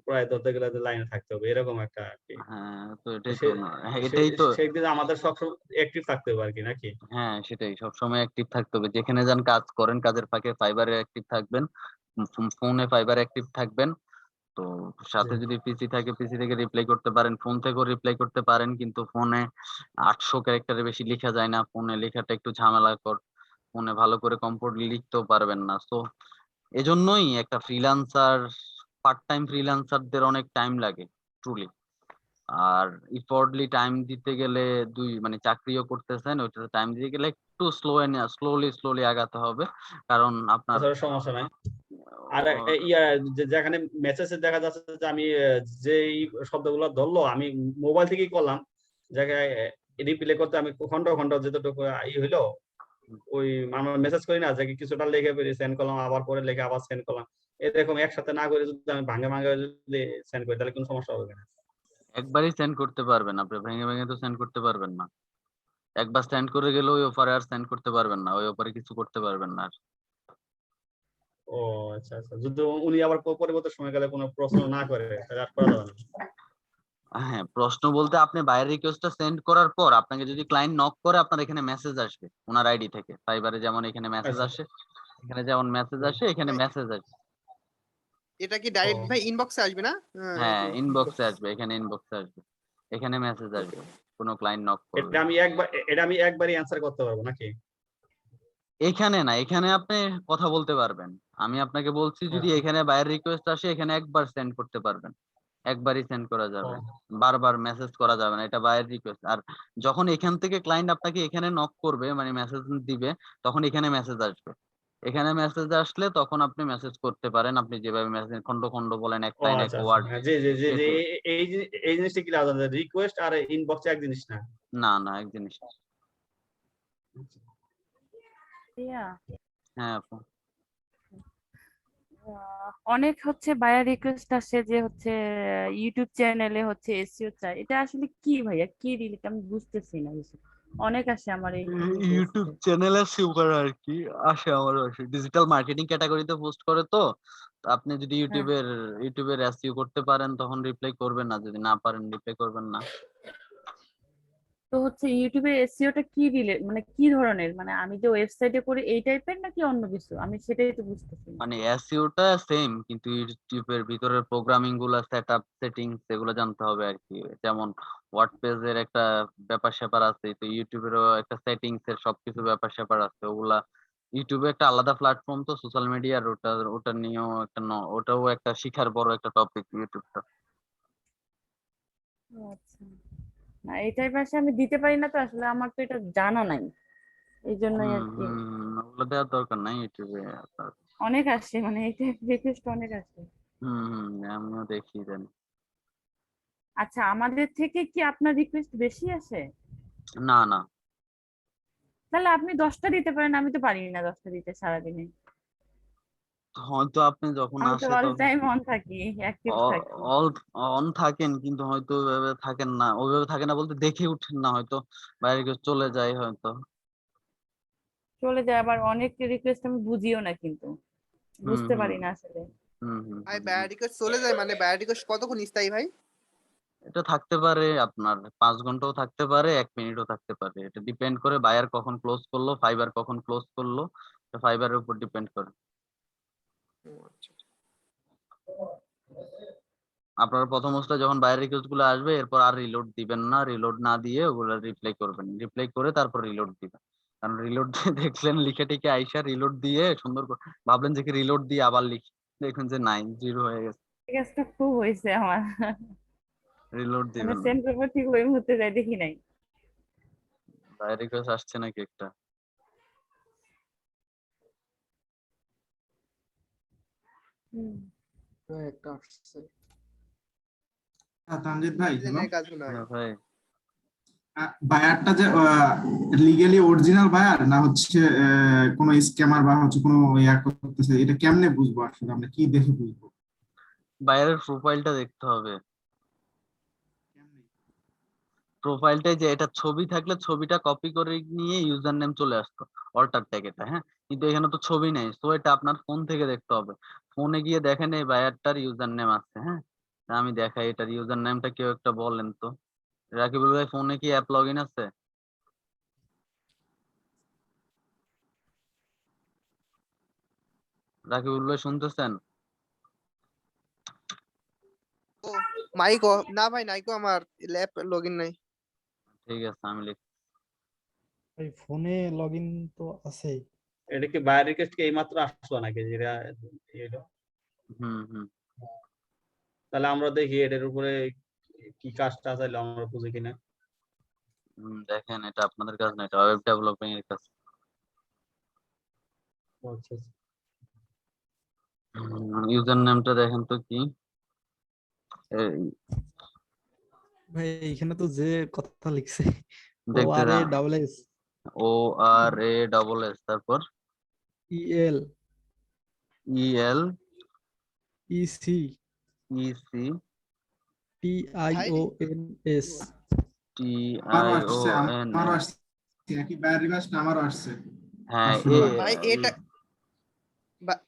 [SPEAKER 1] প্রায় ধরতে গেলে লাইনে থাকতে হবে, এরকম একটা আর কি।
[SPEAKER 2] হ্যাঁ, তো এটাই তো
[SPEAKER 1] সে
[SPEAKER 2] এটাই তো
[SPEAKER 1] সেদিকে আমাদের সবসময় অ্যাক্টিভ থাকতে হবে আর কি, নাকি?
[SPEAKER 2] হ্যাঁ, সেটাই, সবসময় অ্যাক্টিভ থাকতে হবে, যেখানে যান কাজ করেন, কাজের ফাঁকে ফাইবারে অ্যাক্টিভ থাকবেন, ফোনে ফাইবারে অ্যাক্টিভ থাকবেন। তো সাথে যদি পিসি থাকে পিসি থেকে রিপ্লাই করতে পারেন, ফোন থেকেও রিপ্লাই করতে পারেন, কিন্তু ফোনে 800 ক্যারেক্টারের বেশি লেখা যায় না, ফোনে লেখাটা একটু ঝামেলাকর, ফোনে ভালো করে কমফোর্টলি লিখতেও পারবেন না। তো এজন্যই একটা ফ্রিল্যান্সার, পার্ট টাইম ফ্রিল্যান্সারদের অনেক টাইম লাগে ট্রুলি। আর ইফোর্টলি টাইম দিতে গেলে মানে চাকরিও করতেছেন, ওইটাতে টাইম দিতে গেলে একটু স্লোলি আগাতে হবে, কারণ আপনার
[SPEAKER 1] আসলে সমস্যা নাই। আর যেখানে মেসেজে দেখা যাচ্ছে যে আমি যে শব্দগুলো ধরলো আমি মোবাইল থেকেই করলাম, জায়গায় রিপ্লে করতে আমি ঘন্টা ঘন্টা যেতটুকু হইলো ওই আমরা মেসেজ করি না যে কিছুটা লিখে সেন্ড করলাম, আবার পরে লিখে আবার সেন্ড করলাম, এরকম একসাথে না করে যদি আমি ভাঙে ভাঙে যদি সেন্ড করি তাহলে কোনো সমস্যা হবে না?
[SPEAKER 2] একবারই সেন্ড করতে পারবেন, আপনি ভেঙে ভেঙে তো সেন্ড করতে পারবেন না। একবার সেন্ড করে গেলে ওই অফারে আর সেন্ড করতে পারবেন না, ওই অফারে কিছু করতে পারবেন না আর।
[SPEAKER 1] ও আচ্ছা আচ্ছা, যদি উনি আবার পরবর্তী সময়কালে কোনো প্রশ্ন না করে তাহলে আর করা যাবে না।
[SPEAKER 2] হ্যাঁ, প্রশ্ন বলতে আপনি বাইরের রিকোয়েস্টটা সেন্ড করার পর আপনাকে যদি ক্লায়েন্ট নক করে আপনার এখানে মেসেজ আসবে ওনার আইডি থেকে। ফাইবারে যেমন এখানে মেসেজ
[SPEAKER 1] আচ্ছা।
[SPEAKER 2] আসে, এখানে যেমন মেসেজ আসে, এখানে মেসেজ আসবে।
[SPEAKER 3] এটা কি ডাইরেক্ট
[SPEAKER 1] ও।
[SPEAKER 3] ভাই ইনবক্সে আসবে না?
[SPEAKER 2] হ্যাঁ, ইনবক্সে আসবে, এখানে ইনবক্সে আসবে, এখানে মেসেজ আসবে কোনো ক্লায়েন্ট নক করলে।
[SPEAKER 1] এটা আমি একবারই অ্যানসার করতে পারবো নাকি?
[SPEAKER 2] এখানে না, এখানে আপনি কথা বলতে পারবেন। আমি আপনাকে বলছি যদি এখানে বাইরের রিকোয়েস্ট আসে এখানে একবার সেন্ড করতে পারবেন, একবারই সেন্ড করা যাবে, বারবার মেসেজ করা যাবে না, এটা বাইরের রিকোয়েস্ট। আর যখন এখান থেকে ক্লায়েন্ট আপনাকে এখানে নক করবে মানে মেসেজ দিবে তখন এখানে মেসেজ আসবে। এখানে মেসেজ আসলে তখন আপনি মেসেজ করতে পারেন, আপনি যেভাবে মেসেজ খন্ড খন্ড বলেন, এক
[SPEAKER 1] ও
[SPEAKER 2] লাইন এক
[SPEAKER 1] আচ্ছা আচ্ছা,
[SPEAKER 2] ওয়ার্ড।
[SPEAKER 1] হ্যাঁ, জি জি জি জি, এই জিনিসটা কি আলাদা, রিকোয়েস্ট আর ইনবক্স এক জিনিস না?
[SPEAKER 2] না না, এক জিনিস।
[SPEAKER 5] ইয়া
[SPEAKER 2] হ্যাঁ আপু।
[SPEAKER 5] অনেক হচ্ছে বায়ার রিকোয়েস্ট আসে যে হচ্ছে ইউটিউব চ্যানেলে হচ্ছে এসইও চাই, এটা আসলে কি ভাইয়া, কি রিলেট আমি বুঝতেছি না কিছু। অনেক আসে আমার এই
[SPEAKER 2] ইউটিউব চ্যানেলে সিউ করে আর কি, আসে আমারও আসে, ডিজিটাল মার্কেটিং ক্যাটাগরিতে পোস্ট করে তো। তো আপনি যদি ইউটিউবের এসইও করতে পারেন তখন রিপ্লাই করবেন না, যদি না পারেন রিপ্লাই করবেন না।
[SPEAKER 5] তো হচ্ছে ইউটিউবে এসইওটা কি রিলেট, মানে কি ধরনের, মানে আমি যে ওয়েবসাইটে করি এই টাইপের নাকি অন্য কিছু, আমি সেটাই তো বুঝতেছি না।
[SPEAKER 2] মানে এসইওটা সেম, কিন্তু ইউটিউবের ভিতরের প্রোগ্রামিং গুলা, সেটআপ, সেটিংস এগুলো জানতে হবে আর কি। যেমন ওয়ার্ডপ্রেস এর একটা ব্যাপার স্যাপার আছে, তো ইউটিউবেরও একটা সেটিংস এর সবকিছু ব্যাপার স্যাপার আছে, ওগুলা ইউটিউবে একটা আলাদা প্ল্যাটফর্ম তো সোশ্যাল মিডিয়ার, ওটা নিয়েও একটা ওটাও একটা শিখার বড় একটা টপিক ইউটিউবটা।
[SPEAKER 5] ও আচ্ছা, না এই টাইপের আসে আমি দিতে পারি না তো, আসলে আমার তো এটা জানা নাই, এই জন্যই আর কি।
[SPEAKER 2] ওগুলো দেওয়ার দরকার নাই ইউটিউবে আপনার।
[SPEAKER 5] অনেক আসে, মানে এই টাইপের রিকোয়েস্ট অনেক আসে।
[SPEAKER 2] আমিও দেখি জানি।
[SPEAKER 5] আচ্ছা, আমাদের থেকে কি আপনার রিকোয়েস্ট বেশি আসে?
[SPEAKER 2] না না,
[SPEAKER 5] তাহলে আপনি 10টা দিতে পারেন, আমি তো পারি না 10টা দিতে সারাদিনে।
[SPEAKER 2] হয়তো আপনি যখন
[SPEAKER 5] আমি তো
[SPEAKER 2] আসে
[SPEAKER 5] অল
[SPEAKER 2] তখন
[SPEAKER 5] টাইম অন থাকি, অ্যাক্টিভ থাকি।
[SPEAKER 2] অল অন থাকেন, কিন্তু হয়তো ওইভাবে থাকেন না বলতে দেখে উঠেন না হয়তো, বাইরে কেউ চলে যায় হয়তো।
[SPEAKER 5] চলে যায়, আবার অনেক রিকোয়েস্ট আমি বুঝিও না, কিন্তু
[SPEAKER 2] হুম
[SPEAKER 5] বুঝতে
[SPEAKER 2] হুম
[SPEAKER 5] পারি না আসলে।
[SPEAKER 2] হুম হুম
[SPEAKER 3] ভাই
[SPEAKER 2] হুম,
[SPEAKER 3] বায়ার রিকোয়েস্ট চলে যায় মানে বায়ার রিকোয়েস্ট কতক্ষণ স্থায়ী ভাই?
[SPEAKER 2] এটা থাকতে পারে আপনার 5 ঘন্টাও থাকতে পারে, 1 মিনিটও থাকতে পারে, এটা ডিপেন্ড করে বায়ার কখন ক্লোজ করলো, ফাইবার কখন ক্লোজ করলো, এটা ফাইবারের উপর ডিপেন্ড করে।
[SPEAKER 3] ও আচ্ছা।
[SPEAKER 2] আপনার প্রথম অবস্থায় যখন বায়ার রিকোয়েস্ট গুলো আসবে এরপর আর রিলোড দিবেন না, রিলোড না দিয়ে ওগুলো রিপ্লাই করবেন, রিপ্লাই করে তারপর রিলোড দিবেন। কারণ রিলোড দিয়ে দেখলেন লিখে টিকে আইসা রিলোড দিয়ে সুন্দর করে ভাবলেন যে কি রিলোড দিয়ে আবার লিখি, দেখুন যে 9 0 হয়ে গেছে।
[SPEAKER 5] এই কাজটা খুব হয়েছে আমার,
[SPEAKER 2] রিলোড
[SPEAKER 5] মানে
[SPEAKER 2] দিবেন না।
[SPEAKER 5] সেন্ড করবো ঠিক ওই মুহূর্তে যাই দেখি নাই।
[SPEAKER 2] বায়ার রিকোয়েস্ট আসছে নাকি একটা?
[SPEAKER 5] হুম।
[SPEAKER 6] একটা আসছে।
[SPEAKER 7] তামজিদ ভাই, হ্যালো।
[SPEAKER 3] ডিজাইনের কাজ মনে হয়।
[SPEAKER 2] হ্যাঁ ভাই,
[SPEAKER 7] বায়ারটা যে লিগ্যালি অরিজিনাল বায়ার না হচ্ছে কোনো স্ক্যামার বা হচ্ছে কোনো ইয়া করতেছে, এটা কেমনে বুঝবো আসলে, আমরা কি দেখে বুঝবো?
[SPEAKER 2] বায়ারের প্রোফাইলটা দেখতে হবে।
[SPEAKER 7] কেমনে?
[SPEAKER 2] প্রোফাইলটাই যে এটা ছবি থাকলে ছবিটা কপি করে নিয়ে ইউজার নেম চলে আসতো, অল্টার ট্যাগ এটা, হ্যাঁ। কিন্তু এখানে তো ছবি নেই, তো এটা আপনার ফোন থেকে দেখতে হবে। ফোনে গিয়ে দেখেন এই বায়ারটার ইউজার নেম আছে, হ্যাঁ। তা আমি দেখাই এটার ইউজার নেমটা, কেউ একটা বলেন তো। রাকিবুল ভাই ফোনে কি অ্যাপ লগ ইন আছে? রাকিবুল ভাই শুনতেছেন?
[SPEAKER 3] ও মাইকো না ভাই, নাইকো আমার ল্যাপ লগইন নাই।
[SPEAKER 2] ঠিক আছে, আমি লিখ।
[SPEAKER 6] এই ফোনে লগইন তো আছেই।
[SPEAKER 1] এটা কি বায়ার রিকোয়েস্ট কি এইমাত্র আসলো নাকি যেটা এলো?
[SPEAKER 2] হুম।
[SPEAKER 1] তাহলে আমরা দেখি এটার উপরে কি কাজটা চাইলে আমরা বুঝি কিনা।
[SPEAKER 2] দেখেন এটা আপনাদের কাজ না, এটা ওয়েব ডেভেলপিং এর কাজ।
[SPEAKER 1] ও আচ্ছা আচ্ছা।
[SPEAKER 2] ইউজার নেমটা দেখেন তো কি। এই
[SPEAKER 6] ভাই এখানে তো যে কথা লিখছে ও
[SPEAKER 2] দেখতে
[SPEAKER 6] আর এ
[SPEAKER 2] যান,
[SPEAKER 6] ডাবল এস
[SPEAKER 2] ORASS, তারপর
[SPEAKER 6] EL
[SPEAKER 2] EL
[SPEAKER 6] EC
[SPEAKER 2] EC
[SPEAKER 6] TIONS।
[SPEAKER 7] আমারও আসছে, আমারও
[SPEAKER 2] TIONS।
[SPEAKER 7] আসছে, একই বায়ার রিকোয়েস্ট আমারও আসছে
[SPEAKER 2] হ্যাঁ
[SPEAKER 7] 500 বার।
[SPEAKER 3] ভাই এটা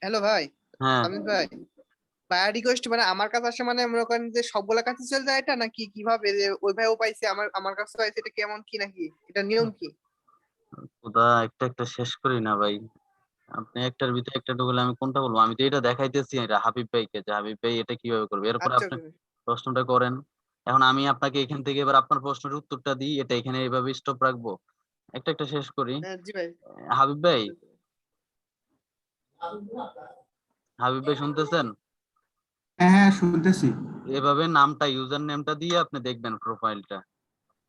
[SPEAKER 3] হ্যালো ভাই,
[SPEAKER 2] হ্যাঁ,
[SPEAKER 3] সামিন ভাই, বায়ার রিকোয়েস্ট মানে আমার কাছে আসে, মানে মনে করেন যে সবগুলা কাছে চলে যায় এটা, নাকি কিভাবে যে ওই ভাইও পাইছে আমার কাছে পাইছে, এটা কেমন কি নাকি, এটা নিয়ম কি?
[SPEAKER 2] ওটা একটা একটা শেষ করি না ভাই। আপনি একটার ভিতরে একটা ঢুকলে আমি কোনটা বলবো? আমি তো এটা দেখাইতেছি এটা হাবিব ভাইকে, যে হাবিব ভাই এটা কিভাবে করবে। এরপরে
[SPEAKER 3] আচ্ছা
[SPEAKER 2] আপনি
[SPEAKER 3] ওকে।
[SPEAKER 2] প্রশ্নটা করেন। এখন আমি আপনাকে এখান থেকে এবার আপনার প্রশ্নের উত্তরটা দিই, এটা এখানে এইভাবে স্টপ রাখবো। একটা একটা শেষ করি।
[SPEAKER 3] জি ভাই।
[SPEAKER 2] হাবিব ভাই,
[SPEAKER 3] আচ্ছা, আচ্ছা।
[SPEAKER 2] হাবিব ভাই শুনতেছেন?
[SPEAKER 7] হ্যাঁ হ্যাঁ শুনতেছি।
[SPEAKER 2] এভাবে নামটা, ইউজার নেমটা দিয়ে আপনি দেখবেন প্রোফাইলটা।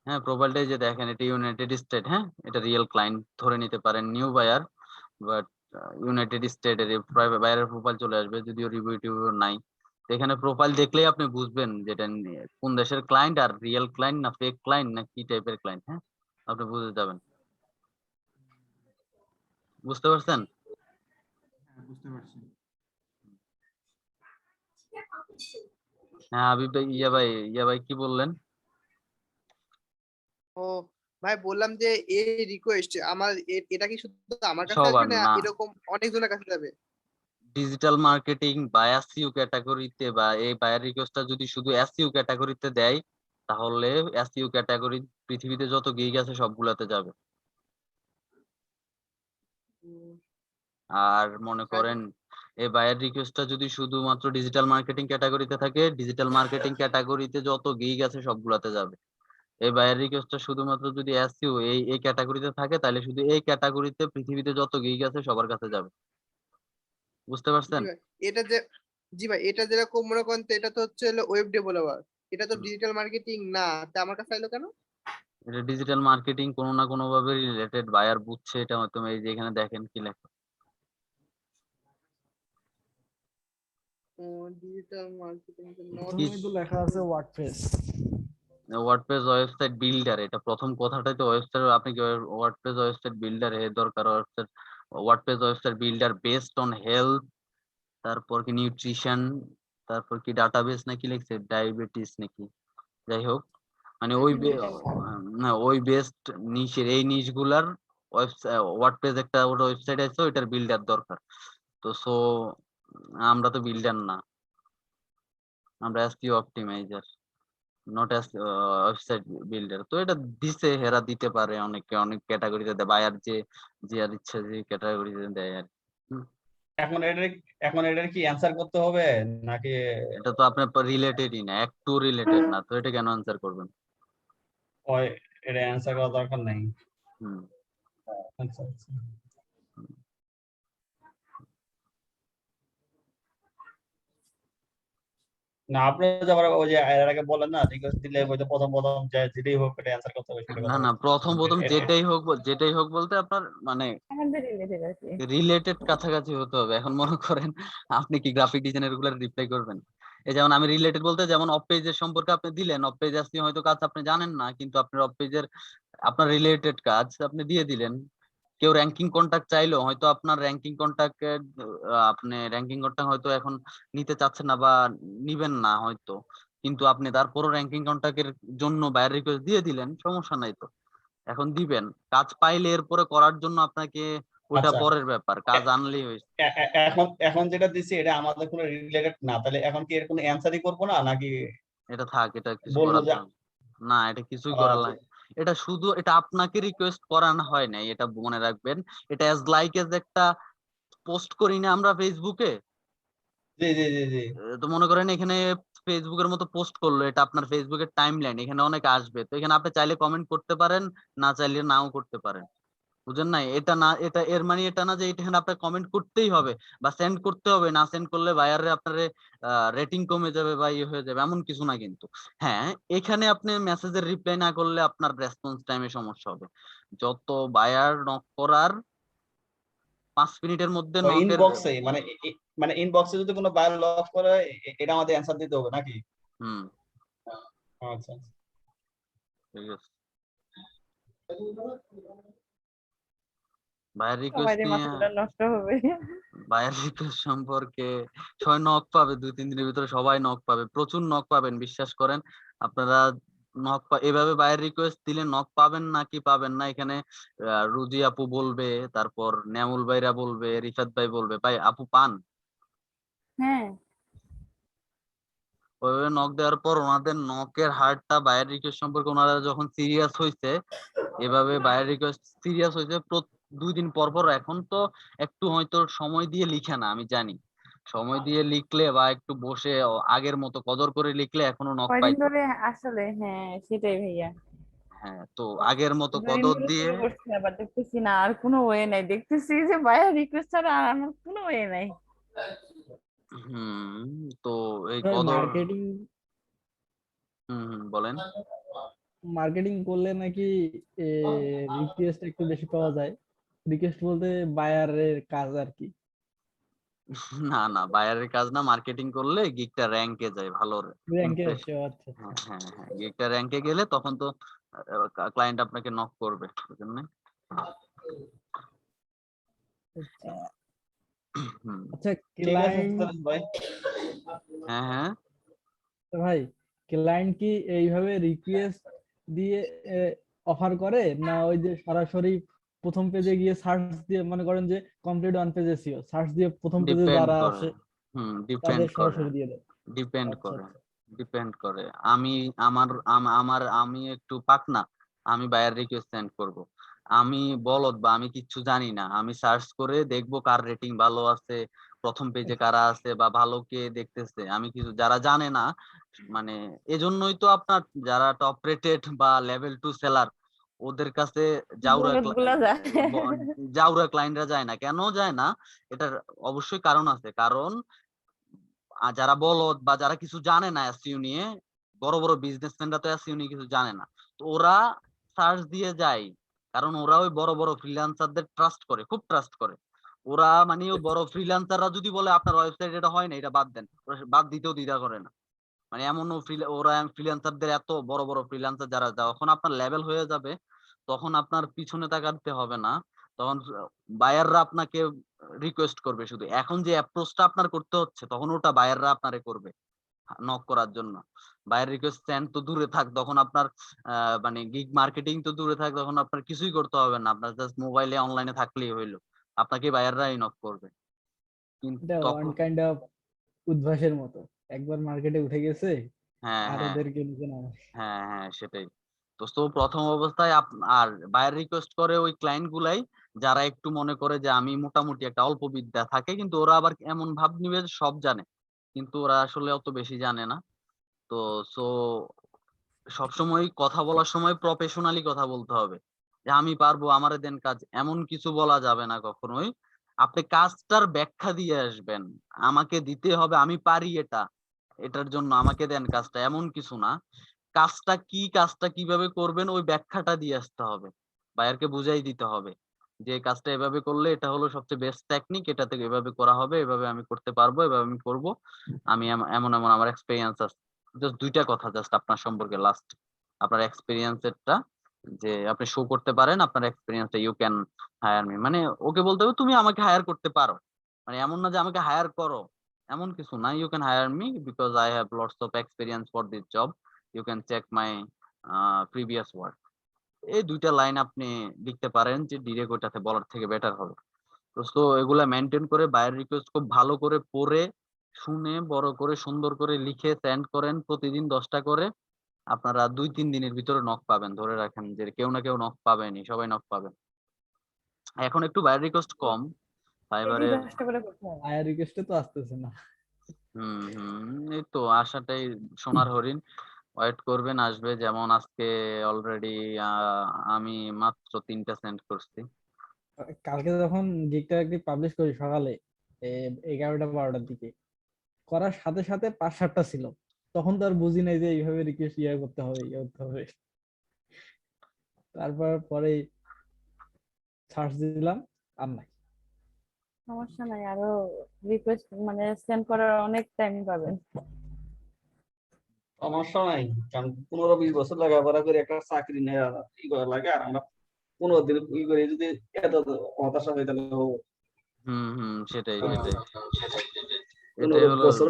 [SPEAKER 2] হ্যাঁ, প্রোফাইলটাই যে দেখেন, এটা ইউনাইটেড স্টেট। হ্যাঁ, এটা রিয়েল ক্লায়েন্ট ধরে নিতে পারেন, নিউ বায়ার, বাট ইউনাইটেড স্টেটের বায়ারের প্রোফাইল চলে আসবে, যদিও রিভিউ টিভিউ নাই। তো এখানে প্রোফাইল দেখলেই আপনি বুঝবেন যে এটা কোন দেশের ক্লায়েন্ট, আর রিয়েল ক্লায়েন্ট না ফেক ক্লায়েন্ট না কি টাইপের ক্লায়েন্ট। হ্যাঁ, আপনি বুঝে যাবেন। বুঝতে পারছেন?
[SPEAKER 7] হ্যাঁ বুঝতে পারছি।
[SPEAKER 2] হ্যাঁ হাবিব ভাই, ইয়া ভাই কি বললেন?
[SPEAKER 3] ও ভাই, বললাম যে এই রিকোয়েস্ট আমার এটা কি শুধু আমার কাছে আসবে,
[SPEAKER 2] সবার
[SPEAKER 3] না
[SPEAKER 2] না,
[SPEAKER 3] এরকম অনেকজনের কাছে যাবে?
[SPEAKER 2] ডিজিটাল মার্কেটিং বা এসইও ক্যাটাগরিতে, বা এই বায়ার রিকোয়েস্টটা যদি শুধু এসইও ক্যাটাগরিতে দেয়, তাহলে এসইও ক্যাটাগরি পৃথিবীতে যত গিগ আছে সবগুলাতে যাবে।
[SPEAKER 3] উম,
[SPEAKER 2] আর মনে করেন এই বায়ার রিকোয়েস্টটা যদি শুধুমাত্র ডিজিটাল মার্কেটিং ক্যাটাগরিতে থাকে, ডিজিটাল মার্কেটিং ক্যাটাগরিতে যত গিগ আছে সবগুলাতে যাবে। এই বায়ার রিকোয়েস্টটা শুধুমাত্র যদি এসইও এই ক্যাটাগরিতে থাকে, তাহলে শুধু এই ক্যাটাগরিতে পৃথিবীতে যত গিগ আছে সবার কাছে যাবে। বুঝতে
[SPEAKER 3] জি
[SPEAKER 2] পারছেন?
[SPEAKER 3] ভাই, এটা যে জি ভাই, এটা যেরকম মনে করেন তো, এটা তো হচ্ছে ওয়েব ডেভেলপার, এটা তো
[SPEAKER 2] হুম।
[SPEAKER 3] ডিজিটাল মার্কেটিং না, তা আমার কাছে আইলো কেন?
[SPEAKER 2] এটা ডিজিটাল মার্কেটিং কোনো না কোনো ভাবে রিলেটেড, বায়ার বুঝছে এটা। হয়তো এই যে এখানে দেখেন কি লেখা,
[SPEAKER 3] ডিজিটাল মার্কেটিং নট।
[SPEAKER 6] প্রথমেই তো লেখা আছে ওয়ার্ডপ্রেস।
[SPEAKER 2] WordPress website builder. এটা প্রথম কথাটাই তো ওয়েবসাইট। আপনি কি ওয়ার্ডপ্রেস ওয়েবসাইট বিল্ডার এর দরকার? WordPress website builder based on health, তারপর কি নিউট্রিশন, তারপর কি ডাটাবেস নাকি লিখছে, ডায়াবেটিস নাকি, যাই হোক, মানে ওই না ওই বেস্ট নিশের, এই নিশ গুলার ওয়ার্ডপ্রেস একটা ওয়েবসাইট আছে, ওইটার বিল্ডার দরকার। তো আমরা তো বিল্ডার না, আমরা SEO optimiser, not as website builder. তো এটা দিছে, হেরা দিতে পারে, অনেকে অনেক ক্যাটাগরিতে দেয়, বায়ার যে যে আর ইচ্ছা যে ক্যাটাগরিতে দেয় আর কি। হুম।
[SPEAKER 1] এখন এটার এখন এটার কি অ্যান্সার করতে হবে নাকি?
[SPEAKER 2] এটা তো আপনার রিলেটেডই না, একটু রিলেটেড না, তো এটা কেন আনসার করবেন?
[SPEAKER 1] ওই এটা অ্যান্সার করার দরকার নাই।
[SPEAKER 2] হুম।
[SPEAKER 1] আচ্ছা আচ্ছা। না আপনি আবার ওই যে এর আগে বলেন না, রিকোয়েস্ট দিলে হয়তো প্রথম প্রথম যে যেটাই হোক এটা অ্যান্সার করতে হবে সেটা
[SPEAKER 2] না
[SPEAKER 1] কথা
[SPEAKER 2] না, প্রথম প্রথম
[SPEAKER 1] বলছেন।
[SPEAKER 2] যেটাই হোক বলতে আপনার মানে
[SPEAKER 5] রিলেটেড আছে।
[SPEAKER 2] রিলেটেড কাছাকাছি হতে হবে। এখন মনে করেন আপনি কি গ্রাফিক ডিজাইনার গুলার রিপ্লাই করবেন? এই যেমন আমি রিলেটেড বলতে, যেমন অফ পেজের সম্পর্কে আপনি দিলেন, অফ পেজ আসলে হয়তো কাজ আপনি জানেন না, কিন্তু আপনার অফ পেজের আপনার রিলেটেড কাজ আপনি দিয়ে দিলেন। কেউ র্যাঙ্কিং কন্টাক্ট চাইলো, হয়তো আপনার র্যাঙ্কিং কন্টাক্ট, আপনি র্যাঙ্কিং কন্টাক্ট হয়তো এখন নিতে চাচ্ছেন না বা নিবেন না হয়তো, কিন্তু আপনি তারপরও র্যাঙ্কিং কন্টাক্টের জন্য বাইরে রিকোয়েস্ট দিয়ে দিলেন, সমস্যা নাই তো। এখন দিবেন, কাজ পাইলে এরপরে করার জন্য আপনাকে, ওটা
[SPEAKER 1] আচ্ছা,
[SPEAKER 2] পরের ব্যাপার, কাজ আনলেই হয়েছে।
[SPEAKER 1] এখন এখন যেটা দিছি এটা আমাদের কোনো রিলেটেড না, তাহলে এখন কি এর কোনো অ্যান্সারই করবো না নাকি
[SPEAKER 2] এটা থাক, এটা কিছু
[SPEAKER 1] বলবো
[SPEAKER 2] করার
[SPEAKER 1] যে
[SPEAKER 2] না। না, এটা কিছুই করার লাগে। এটা শুধু এটা আপনাকে রিকোয়েস্ট করানো হয় নাই, এটা মনে রাখবেন। এটা অ্যাজ লাইক এজ একটা পোস্ট করি না আমরা ফেসবুকে,
[SPEAKER 1] জি জি জি জি।
[SPEAKER 2] তো মনে করেন এখানে ফেসবুকের মতো পোস্ট করলো, এটা আপনার ফেসবুকের টাইমলাইন, এখানে অনেক আসবে, তো এখানে আপনি চাইলে কমেন্ট করতে পারেন, না চাইলে নাও করতে পারেন। বুঝেন নাই? এটা না, এটা এর মানে এটা না যে এখানে আপনার কমেন্ট করতেই হবে বা সেন্ড করতে হবে, না সেন্ড করলে বায়ারে আপনার রেটিং কমে যাবে বা ইয়ে হয়ে যাবে, এমন কিছু না কিন্তু। হ্যাঁ, এখানে আপনি মেসেজের রিপ্লাই না করলে আপনার রেসপন্স টাইমে সমস্যা হবে। যত বায়ার নক করার 5 মিনিটের মধ্যে
[SPEAKER 1] ও
[SPEAKER 2] নকের।
[SPEAKER 1] ইনবক্সে মানে মানে ইনবক্সে যদি কোনো বায়ার লক করে এটা আমাদের অ্যান্সার দিতে হবে নাকি?
[SPEAKER 2] হুম,
[SPEAKER 1] আচ্ছা
[SPEAKER 2] ঠিক আছে। বায়ার রিকোয়েস্ট
[SPEAKER 5] সবারই
[SPEAKER 2] নিয়ে,
[SPEAKER 5] মাথাটা নষ্ট হবে।
[SPEAKER 2] বায়ার রিকোয়েস্ট সম্পর্কে সবাই নক পাবে, 2-3 দিনের ভিতরে সবাই নক পাবে, প্রচুর নক পাবেন, বিশ্বাস করেন। আপনারা এভাবে বায়ের রিকোয়েস্ট দিলে নক পাবেন নাকি পাবেন না, এখানে রুজি আপু বলবে, তারপর নেমুল ভাইরা বলবে, রিফাত ভাই বলবে, ভাই আপু পান?
[SPEAKER 5] হ্যাঁ,
[SPEAKER 2] ওইভাবে নক দেওয়ার পর ওনাদের নকের হারটা বায়ের রিকোয়েস্ট সম্পর্কে ওনারা যখন সিরিয়াস হয়েছে, এভাবে বায়ের রিকোয়েস্ট সিরিয়াস হয়েছে 2 দিন পর পর। এখন তো একটু হয়তো সময় দিয়ে লিখে না, আমি জানি সময় দিয়ে লিখলে বা একটু বসে আগের মতো কদর করে লিখলে এখনো নক
[SPEAKER 5] কয়দিন
[SPEAKER 2] পাইতো।
[SPEAKER 5] ধরে আসলে, হ্যাঁ সেটাই ভাইয়া।
[SPEAKER 2] হ্যাঁ, তো আগের মতো
[SPEAKER 5] 2 দিন
[SPEAKER 2] কদর
[SPEAKER 5] ধরে
[SPEAKER 2] দিয়ে
[SPEAKER 5] শুরু করছি, আবার দেখতেছি না আর কোনো ওয়ে নাই, দেখতেছি যে ভাইয়া রিকোয়েস্ট ছাড়া আর আমার কোনো ওয়ে নাই।
[SPEAKER 2] তো এই কদর
[SPEAKER 6] মার্কেটিং
[SPEAKER 2] বলেন।
[SPEAKER 6] মার্কেটিং করলে নাকি রিকোয়েস্ট একটু বেশি পাওয়া যায়। রিকোয়েস্ট বলতে বায়ারের কাজ আর কি।
[SPEAKER 2] না না, বায়ারের কাজ না, মার্কেটিং করলে গিগটা র্যাঙ্কে যায়, ভালো
[SPEAKER 6] র্যাঙ্কে
[SPEAKER 2] ইমপ্রেশন।
[SPEAKER 6] আসে, আচ্ছা আচ্ছা।
[SPEAKER 2] হ্যাঁ হ্যাঁ হ্যাঁ, গিগটা র্যাঙ্কে গেলে তখন তো ক্লায়েন্ট আপনাকে নক করবে, বুঝলেন?
[SPEAKER 6] আচ্ছা
[SPEAKER 2] হুম,
[SPEAKER 6] আচ্ছা,
[SPEAKER 1] ঠিক আছে
[SPEAKER 6] ক্লায়েন্ট
[SPEAKER 1] ভাই।
[SPEAKER 2] হ্যাঁ হ্যাঁ,
[SPEAKER 6] ভাই, ক্লায়েন্ট কি এইভাবে রিকোয়েস্ট দিয়ে অফার করে, না ওই যে সরাসরি প্রথম পেজে গিয়ে সার্চ দিয়ে, মনে করেন যে complete one page SEO search দিয়ে প্রথম পেজে
[SPEAKER 2] ডিপেন্ড
[SPEAKER 6] যারা
[SPEAKER 2] করে।
[SPEAKER 6] আছে
[SPEAKER 2] ডিপেন্ড
[SPEAKER 6] তাদের
[SPEAKER 2] করে,
[SPEAKER 6] সরাসরি দিয়ে দেয়?
[SPEAKER 2] ডিপেন্ড
[SPEAKER 6] আচ্ছা
[SPEAKER 2] করে,
[SPEAKER 6] আচ্ছা।
[SPEAKER 2] ডিপেন্ড করে। আমি আমি একটু পাকনা, আমি বায়ার রিকোয়েস্ট সেন্ড করব। আমি বলদ বা আমি কিচ্ছু জানি না, আমি সার্চ করে দেখবো কার রেটিং ভালো আছে, প্রথম পেজে কারা আছে বা ভালো কে দেখতেছে, আমি কিছু যারা জানে না। মানে এজন্যই তো আপনার যারা টপ রেটেড বা লেভেল 2 সেলার, ওদের কাছে জাউরা
[SPEAKER 5] বলদ গুলা যায়।
[SPEAKER 2] জাউরা ক্লায়েন্টরা যায় না। কেন যায় না? এটার অবশ্যই কারণ আছে। কারণ যারা বলদ বা যারা কিছু জানে না এসইও নিয়ে, বড় বড় বিজনেসম্যানরা তো এসইও নিয়ে কিছু জানে না, তো ওরা সার্চ দিয়ে যায়। কারণ ওরা ওই বড় বড় ফ্রিল্যান্সারদের ট্রাস্ট করে, খুব ট্রাস্ট করে। ওরা মানে ওই বড় ফ্রিল্যান্সাররা যদি বলে আপনার ওয়েবসাইট এটা হয় না, এটা বাদ দেন, ওরা বাদ দিতেও দ্বিধা করে না। মানে এমন ওরা ফ্রিল্যান্সারদের, এত বড় বড় ফ্রিল্যান্সার যারা, যখন আপনার লেভেল হয়ে যাবে তখন আপনার পিছনে তাকাতে হবে না, তখন বায়াররা আপনাকে রিকোয়েস্ট করবে শুধু। এখন যে অ্যাপ্রোচটা আপনার করতে হচ্ছে, তখন ওটা বায়াররা আপনারে করবে নক করার জন্য। বায়ার রিকোয়েস্ট সেন্ড তো দূরে থাক, তখন আপনার মানে গিগ মার্কেটিং তো দূরে থাক, তখন আপনার কিছুই করতে হবে না, আপনার জাস্ট মোবাইলে অনলাইনে থাকলেই হইলো, আপনাকে বায়াররাই নক করবে। কিন্তু
[SPEAKER 6] এটা ওয়ান
[SPEAKER 2] তখন
[SPEAKER 6] কাইন্ড অফ উদ্ভাসের মতো, একবার মার্কেটে উঠে গেছে
[SPEAKER 2] হ্যাঁ
[SPEAKER 6] আর
[SPEAKER 2] হ্যাঁ
[SPEAKER 6] ওদেরকে নিচে নামে।
[SPEAKER 2] হ্যাঁ হ্যাঁ, সেটাই। তো প্রথম অবস্থায় আর বায়ার রিকোয়েস্ট করে ওই ক্লায়েন্ট গুলাই, যারা একটু মনে করে যে আমি মোটামুটি একটা অল্প বিদ্যা থাকে, কিন্তু ওরা আবার এমন ভাব নিবে যে সব জানে, কিন্তু ওরা আসলে অত বেশি জানে না। তো সো সবসময় কথা বলার সময় প্রফেশনালি কথা বলতে হবে, যে আমি পারবো, আমারে দেন কাজ, এমন কিছু বলা যাবে না কখনোই। আপনি কাজটার ব্যাখ্যা দিয়ে আসবেন, আমাকে দিতে হবে, আমি পারি এটা, এটার জন্য আমাকে দেন কাজটা, এমন কিছু না। কাজটা কি, কাজটা কিভাবে করবেন, ওই ব্যাখ্যাটা দিয়ে আসতে হবে, বায়ারকে বুঝাই দিতে হবে যে কাজটা এভাবে করলে এটা হলো সবচেয়ে বেস্ট টেকনিক, এটা থেকে এভাবে করা হবে, এভাবে আমি করতে পারবো, এভাবে আমি করব, আমি এমন এমন আমার এক্সপেরিয়েন্স আছে। জাস্ট 2টা কথা জাস্ট আপনার সম্পর্কে, লাস্ট আপনার এক্সপেরিয়েন্সেরটা, যে আপনি শো করতে পারেন আপনার এক্সপেরিয়েন্সটা, ইউ ক্যান হায়ার মি, মানে ওকে বলতে হবে তুমি আমাকে হায়ার করতে পারো, মানে এমন না যে আমাকে হায়ার করো, এমন কিছু না। You can hire me because I have lots of experience for this job, you can check my previous work. এই 2টা লাইন আপনি লিখতে পারেন, যে ডিরেক্ট ওটাতে বলার থেকে বেটার হবে। তো এগুলা মেনটেন করে বায়ার রিকোয়েস্ট খুব ভালো করে পড়ে শুনে বড় করে সুন্দর করে লিখে সেন্ড করেন প্রতিদিন 10টা করে। আপনারা 2-3 দিনের ভিতরে নক পাবেন, ধরে রাখেন যে কেউ না কেউ নক পাবেনই, সবাই নক পাবেন। এখন একটু বায়ার রিকোয়েস্ট কম
[SPEAKER 5] ডেইলি
[SPEAKER 2] ফাইবারের।
[SPEAKER 5] 10টা করে করতে হবে।
[SPEAKER 6] আয়ার রিকোয়েস্টে তো আসতেছে না।
[SPEAKER 2] এই তো আশাটাই সোনার হরিণ, ওয়েট করবেন, আসবে। যেমন আজকে অলরেডি আমি মাত্র 3টা সেন্ড করছি।
[SPEAKER 6] কালকে যখন গিগটা একটি পাবলিশ করি সকালে 11টা-12টার দিকে, করার সাথে সাথে 5-7টা ছিল। তখন তো আর বুঝি নাই যে এইভাবে রিকোয়েস্ট করতে হবে, করতে হবে। তারপর পরে সার্চ দিলাম, আর নাই।
[SPEAKER 5] সমস্যা নাই, আরো রিকোয়েস্ট মানে সেন্ড করার অনেক টাইম পাবেন।
[SPEAKER 1] সমস্যা নাই, কারণ 15-20 বছর লেখাপড়া করে একটা চাকরি নেওয়া ই করা লাগে, আর আমরা 15 দিন ই করে যদি এত হতাশা হয় তাহলে
[SPEAKER 2] সেটাই সেটাই,
[SPEAKER 1] 15
[SPEAKER 2] এটাই হলো
[SPEAKER 1] বছর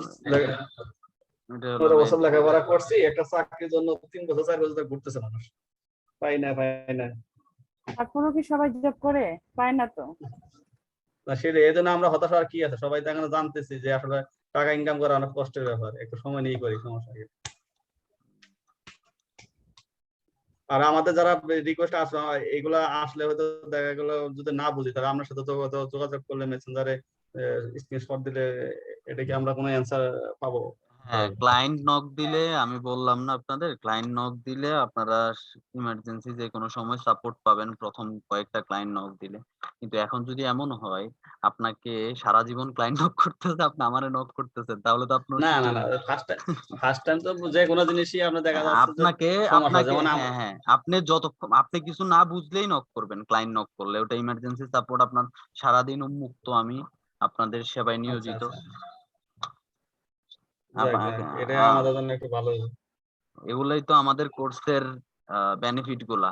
[SPEAKER 2] এটা হলো
[SPEAKER 1] 15
[SPEAKER 2] main।
[SPEAKER 1] বছর লেখাপড়া করছি, একটা চাকরির জন্য 3 বছর 4 বছর ধরে ঘুরতেছে মানুষ, পাই না।
[SPEAKER 5] তারপরেও কি সবাই জব করে? পায় না তো।
[SPEAKER 1] না সেটা এই জন্য আমরা হতাশ আর কি আছে, সবাই তো এখন জানতেছি যে আসলে টাকা ইনকাম করা অনেক কষ্টের ব্যাপার, একটু সময় নিয়ে করি, সমস্যা কি। আর আমাদের যারা রিকোয়েস্ট আসলে এগুলা আসলে হয়তো দেখা গেল যদি না বুঝি তাহলে আপনার সাথে যোগাযোগ করলে মেসেঞ্জারে স্ক্রিনশট দিলে এটা কি আমরা কোনো অ্যান্সার পাবো?
[SPEAKER 2] হ্যাঁ, ক্লায়েন্ট নক দিলে, আমি বললাম না আপনাদের, ক্লায়েন্ট নক দিলে আপনারা ইমার্জেন্সি যে কোনো সময় সাপোর্ট পাবেন প্রথম কয়েকটা ক্লায়েন্ট নক দিলে। কিন্তু এখন যদি এমন হয় আপনাকে সারা জীবন ক্লায়েন্ট নক করতেছে, আপনি আমারে নক করতেছেন, তাহলে তো আপনার
[SPEAKER 1] না
[SPEAKER 2] কিছু
[SPEAKER 1] ফার্স্ট টাইম তো যে কোনো জিনিসই আপনার দেখা যাচ্ছে যে
[SPEAKER 2] আপনাকে
[SPEAKER 1] সমস্যা,
[SPEAKER 2] আপনাকে
[SPEAKER 1] যেমন
[SPEAKER 2] হ্যাঁ হ্যাঁ, আপনি যতক্ষণ আপনি কিছু না বুঝলেই নক করবেন, ক্লায়েন্ট নক করলে ওটা ইমার্জেন্সি সাপোর্ট। আপনার সারাদিন উন্মুক্ত, আমি আপনাদের সেবায়
[SPEAKER 1] আচ্ছা
[SPEAKER 2] নিয়োজিত।
[SPEAKER 1] আচ্ছা, যাক যাক, এটা আমাদের জন্য একটু ভালো।
[SPEAKER 2] এগুলাই তো আমাদের কোর্সের বেনিফিট গুলা,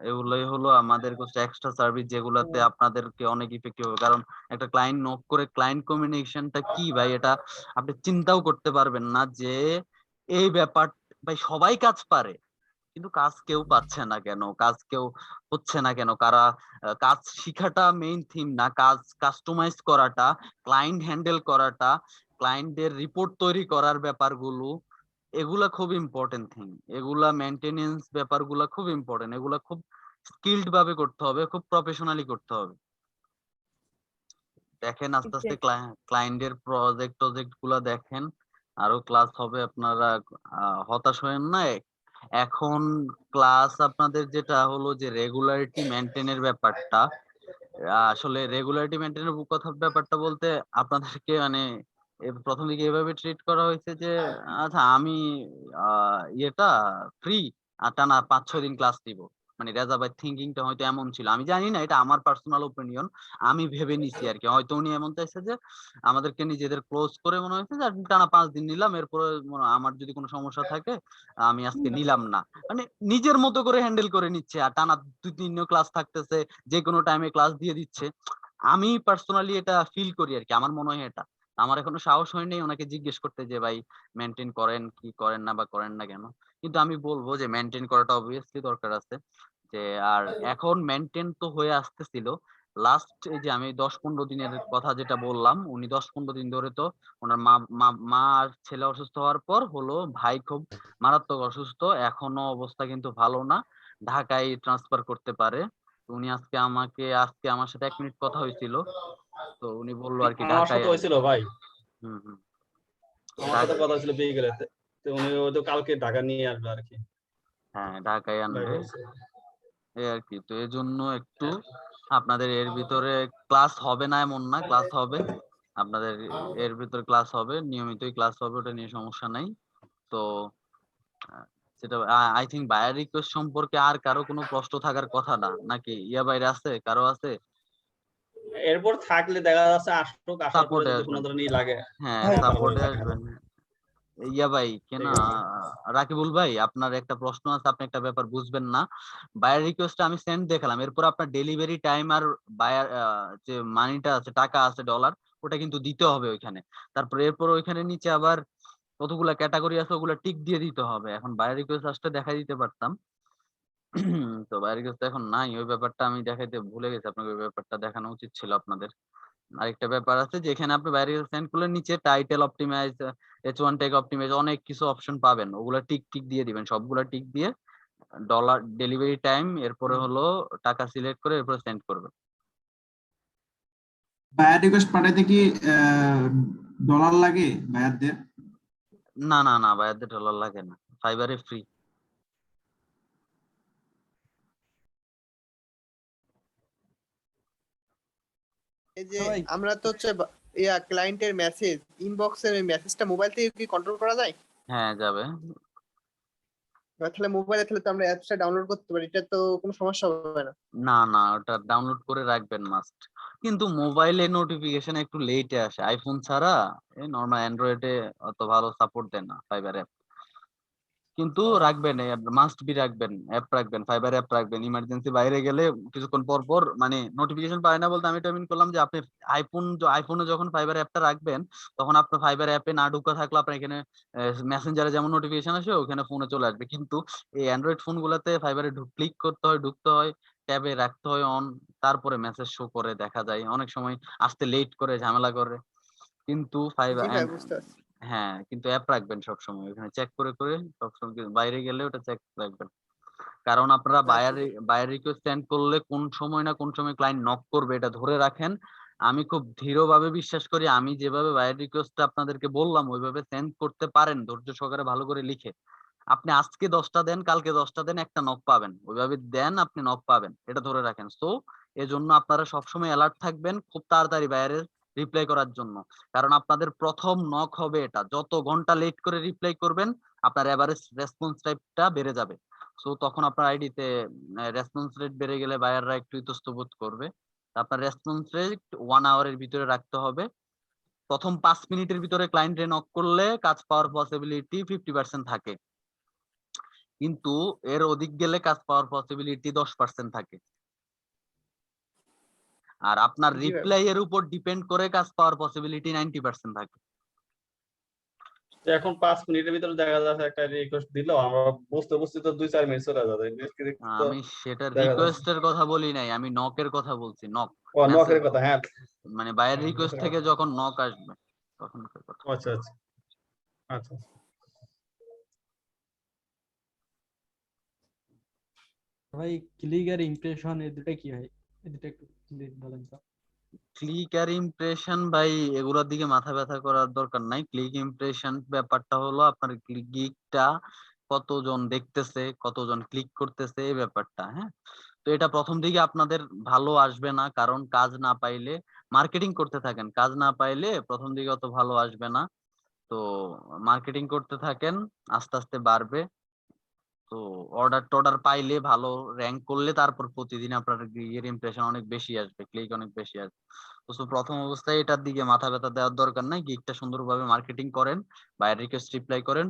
[SPEAKER 2] এগুলোই হলো আমাদের কোর্সে এক্সট্রা সার্ভিস যেগুলাতে আপনাদেরকে অনেক ইফেক্টিভ হবে। কারণ একটা ক্লায়েন্ট নক করে ক্লায়েন্ট কমিউনিকেশনটা কি ভাই, এটা আপনি চিন্তাও করতে পারবেন না যে এই ব্যাপার, ভাই সবাই কাজ পারে কিন্তু কাজ কেউ পাচ্ছে না কেন, কাজ কেউ হচ্ছে না কেন, কারা কাজ শিখাটা মেইন থিম না, কাজ কাস্টমাইজ করাটা, ক্লায়েন্ট হ্যান্ডেল করাটা, ক্লায়েন্টের রিপোর্ট তৈরি করার ব্যাপারগুলো, এগুলা খুব ইম্পর্টেন্ট থিং। এগুলা মেইনটেনেন্স ব্যাপারগুলা খুব ইম্পর্টেন্ট, এগুলা খুব স্কিলড ভাবে করতে হবে, খুব প্রফেশনালি করতে হবে। দেখেন আস্তে আস্তে ক্লায়েন্টের প্রজেক্ট গুলা দেখেন, আরো ক্লাস হবে, আপনারা হতাশ হয়েন না। এখন ক্লাস আপনাদের যেটা হলো যে রেগুলারিটি মেনটেনের ব্যাপারটা, আসলে রেগুলারিটি মেনটেনের ব্যাপারটা বলতে আপনাদেরকে মানে প্রথম দিকে এভাবে ট্রিট করা হয়েছে যে আচ্ছা আমি ইয়েটা ফ্রি, আর টানা 5-6 দিন ক্লাস দিব। মানে রেজা ভাই থিঙ্কিংটা হয়তো এমন ছিল, আমি জানি না, এটা আমার পার্সোনাল ওপিনিয়ন, আমি ভেবে নিছি আর কি। হয়তো উনি এমন চাইছে যে আমাদেরকে নিজেদের ক্লোজ করে মনে হয়েছে যে টানা 5 দিন নিলাম, এরপরে আমার যদি কোনো সমস্যা থাকে আমি আজকে নিলাম না, মানে নিজের মতো করে হ্যান্ডেল করে নিচ্ছে, আর টানা 2-3 ক্লাস থাকতেছে, যে কোনো টাইমে ক্লাস দিয়ে দিচ্ছে। আমি পার্সোনালি এটা ফিল করি আর কি, আমার মনে হয় এটা। আমার এখনো সাহস হয়নি ওনাকে জিজ্ঞেস করতে যে ভাই মেনটেন করেন কি করেন না, বা করেন না কেন। কিন্তু আমি বলবো যে মেনটেন করাটা অবভিয়াসলি দরকার আছে যে, আর এখন মেনটেন তো হয়ে আসতেছিল। লাস্ট এই যে আমি 10-15 দিনের কথা যেটা বললাম, উনি 10-15 দিন ধরে তো ওনার মা আর ছেলে অসুস্থ হওয়ার পর হলো ভাই খুব মারাত্মক অসুস্থ, এখনো অবস্থা কিন্তু ভালো না, ঢাকায় ট্রান্সফার করতে পারে। উনি আজকে আমার সাথে 1 মিনিট কথা হয়েছিল, তো উনি বললো আর কি
[SPEAKER 1] আমার
[SPEAKER 2] ঢাকায়
[SPEAKER 1] সাথে হয়েছিল ভাই,
[SPEAKER 2] হুম হুম
[SPEAKER 1] আমার সাথে কথা হয়েছিল বিকেলে, তো উনি হয়তো কালকে ঢাকা নিয়ে আসবে আর কি,
[SPEAKER 2] হ্যাঁ ঢাকায়
[SPEAKER 1] ভাই
[SPEAKER 2] আনবে
[SPEAKER 1] বলছে।
[SPEAKER 2] এই আর কি। তো এর জন্য একটু আপনাদের এর ভিতরে ক্লাস হবে না এমন না, ক্লাস হবে আপনাদের, এর ভিতরে ক্লাস হবে, নিয়মিতই ক্লাস হবে, ওটা নিয়ে সমস্যা নাই। তো সেটা আই থিঙ্ক বায়ার রিকোয়েস্ট সম্পর্কে আর কারো কোনো প্রশ্ন থাকার কথা না, নাকি ইয়া বাইরে আছে, কারো আছে?
[SPEAKER 1] এরপর থাকলে দেখা যাচ্ছে আসুক, আসার পরে
[SPEAKER 2] সাপোর্টে
[SPEAKER 1] যদি কোনো
[SPEAKER 2] আসবেন,
[SPEAKER 1] ধরনের লাগে
[SPEAKER 2] হ্যাঁ
[SPEAKER 6] ভাই,
[SPEAKER 2] সাপোর্টে
[SPEAKER 1] থাকে না।
[SPEAKER 2] আসবেন। ইয়া ভাই কেন
[SPEAKER 1] ঠিক আছে।
[SPEAKER 2] রাকিবুল ভাই, আপনার একটা প্রশ্ন আছে, আপনি একটা ব্যাপার বুঝবেন না। বায়ার রিকোয়েস্ট আমি সেন্ড দেখালাম, এরপর আপনার ডেলিভারি টাইম আর বায়ার যে মানিটা আছে, টাকা আছে, ডলার, ওটা কিন্তু দিতে হবে ওইখানে। তারপর এরপর ওইখানে নিচে আবার কতগুলা ক্যাটাগরি আছে, ওগুলা টিক দিয়ে দিতে হবে। এখন বায়ার রিকোয়েস্ট আসলে দেখাই দিতে পারতাম, তো বায়ার রিকোয়েস্ট এখন নাই, ওই ব্যাপারটা আমি দেখাইতে ভুলে গেছি আপনাকে, ওই ব্যাপারটা দেখানো উচিত ছিল আপনাদের। আরেকটা ব্যাপার আছে যে এখানে আপনি বাইরে সেন্ড করলে নিচে title optimise, H1 tag optimise, অনেক কিছু অপশন পাবেন, ওগুলা টিক টিক দিয়ে দিবেন, সবগুলা টিক দিয়ে ডলার ডেলিভারি টাইম, এরপরে হলো টাকা সিলেক্ট করে এরপরে সেন্ড করবেন।
[SPEAKER 7] বায়ার রিকোয়েস্ট পাঠাইতে কি ডলার লাগে বায়ারদের?
[SPEAKER 2] না না না, ভাইয়াদের ডলার লাগে না, ফাইবারে ফ্রি।
[SPEAKER 3] এই যে
[SPEAKER 6] ভাই
[SPEAKER 3] আমরা তো হচ্ছে ক্লায়েন্টের মেসেজ ইনবক্সের মেসেজটা মোবাইল থেকে কি কন্ট্রোল করা যায়?
[SPEAKER 2] হ্যাঁ যাবে।
[SPEAKER 3] তাহলে মোবাইলে তো আমরা অ্যাপসটা ডাউনলোড করতে পারি, এটা তো কোনো সমস্যা হবে না?
[SPEAKER 2] না না, ওটা ডাউনলোড করে রাখবেন মাস্ট। কিন্তু মোবাইলে নোটিফিকেশন একটু লেটে আসে, আইফোন ছাড়া এই নরমাল অ্যান্ড্রয়েডে অত ভালো সাপোর্ট দেয় না ফাইবার অ্যাপ। কিন্তু রাখবেন, মাস্ট বি রাখবেন, অ্যাপ রাখবেন, ফাইবার অ্যাপ রাখবেন। ইমার্জেন্সি বাইরে গেলে কিছুক্ষণ পর পর মানে নোটিফিকেশন পায় না বলতে আমি এটা মিন করলাম যে আপনি আইফোনে যখন ফাইবার অ্যাপটা রাখবেন তখন আপনার ফাইবার অ্যাপে না ঢুকা থাকলে আপনার এখানে মেসেঞ্জারে যেমন নোটিফিকেশন আসে ওখানে ফোনে চলে আসবে। কিন্তু এই অ্যান্ড্রয়েড ফোন গুলাতে ফাইবারে ক্লিক করতে হয়, ঢুকতে হয়, ট্যাবে রাখতে হয় অন, তারপরে মেসেজ শো করে দেখা যায়, অনেক সময় আসতে লেট করে, ঝামেলা করে। কিন্তু
[SPEAKER 3] জি
[SPEAKER 2] ফাইবার
[SPEAKER 3] ভাই বুঝতে পারছি।
[SPEAKER 2] হ্যাঁ, কিন্তু অ্যাপ রাখবেন সবসময়, ওখানে চেক করে করে সবসময় বাইরে গেলে ওটা চেক রাখবেন। কারণ আপনারা
[SPEAKER 3] আচ্ছা
[SPEAKER 2] বায়ার রিকোয়েস্ট সেন্ড করলে কোন সময় না কোন সময় ক্লায়েন্ট নক করবে, এটা ধরে রাখেন। আমি খুব দৃঢ়ভাবে বিশ্বাস করি, আমি যেভাবে বায়ার রিকোয়েস্টটা আপনাদেরকে বললাম ওইভাবে সেন্ড করতে পারেন ধৈর্য সহকারে ভালো করে লিখে। আপনি আজকে 10টা দেন, কালকে 10টা দেন, একটা নক পাবেন। ওইভাবে দেন, আপনি নক পাবেন, এটা ধরে রাখেন। সো এজন্য আপনারা সবসময় অ্যালার্ট থাকবেন খুব তাড়াতাড়ি বায়ারের রিপ্লাই করার জন্য। কারণ আপনাদের প্রথম নক হবে এটা, যত ঘন্টা লেট করে রিপ্লাই করবেন আপনার এভারেজ রেসপন্স টাইমটা বেড়ে যাবে। সো তখন আপনার আইডিতে রেসপন্স রেট বেড়ে গেলে বায়াররা একটু ইতস্তত করবে। আপনার রেসপন্স রেট 1 আওয়ারের ভিতরে রাখতে হবে। প্রথম 5 মিনিটের ভিতরে ক্লায়েন্টে নক করলে কাজ পাওয়ার পসিবিলিটি 50% থাকে, কিন্তু এর অধিক গেলে কাজ পাওয়ার পসিবিলিটি 10% থাকে। আর আপনার
[SPEAKER 3] জি ভাই
[SPEAKER 2] রিপ্লাই এর উপর ডিপেন্ড করে কাজ পাওয়ার পসিবিলিটি 90% থাকে।
[SPEAKER 1] তো এখন 5 মিনিটের ভিতরে দেখা যাচ্ছে একটা রিকোয়েস্ট দিল, আমরা বুঝতে বুঝতে তো 2-4 মিনিট চলে যাবে। তো
[SPEAKER 2] আমি সেটা
[SPEAKER 1] দেখা যাচ্ছে
[SPEAKER 2] রিকোয়েস্টের কথা বলি নাই, আমি নকের কথা বলছি। নক
[SPEAKER 1] ও নকের
[SPEAKER 2] মেসেজ
[SPEAKER 1] কথা, হ্যাঁ
[SPEAKER 2] মানে বায়ার
[SPEAKER 1] হ্যাঁ,
[SPEAKER 2] রিকোয়েস্ট
[SPEAKER 1] নকের
[SPEAKER 2] থেকে
[SPEAKER 1] কথা।
[SPEAKER 2] যখন নক আসবে তখনকার কথা।
[SPEAKER 1] আচ্ছা আচ্ছা আচ্ছা।
[SPEAKER 6] ভাই ক্লিক আর ইমপ্রেশন এই দুটো কি হয়, এই দুটো একটু বলেন তো।
[SPEAKER 2] ক্লিক আর ইমপ্রেশন ভাই এগুলোর দিকে মাথা ব্যথা করার দরকার নাই। ক্লিক ইমপ্রেশন ব্যাপারটা হলো আপনার ক্লিকটা কতজন দেখতেছে, কতজন ক্লিক করতেছে, এই ব্যাপারটা। হ্যাঁ, তো এটা প্রথম দিকে আপনাদের ভালো আসবে না, কারণ কাজ না পাইলে মার্কেটিং করতে থাকেন, কাজ না পাইলে প্রথম দিকে অত ভালো আসবে না। তো মার্কেটিং করতে থাকেন, আস্তে আস্তে বাড়বে। তো অর্ডার পাইলে ভালো র্যাঙ্ক করলে তারপর প্রতিদিন আপনার ইয়ের ইমপ্রেশন অনেক বেশি আসবে, ক্লিক অনেক বেশি আসবে। তো প্রথম অবস্থায় এটার দিকে মাথা ব্যথা দেওয়ার দরকার নাই, গিগটা সুন্দরভাবে মার্কেটিং করেন, বায়ার রিকোয়েস্ট রিপ্লাই করেন,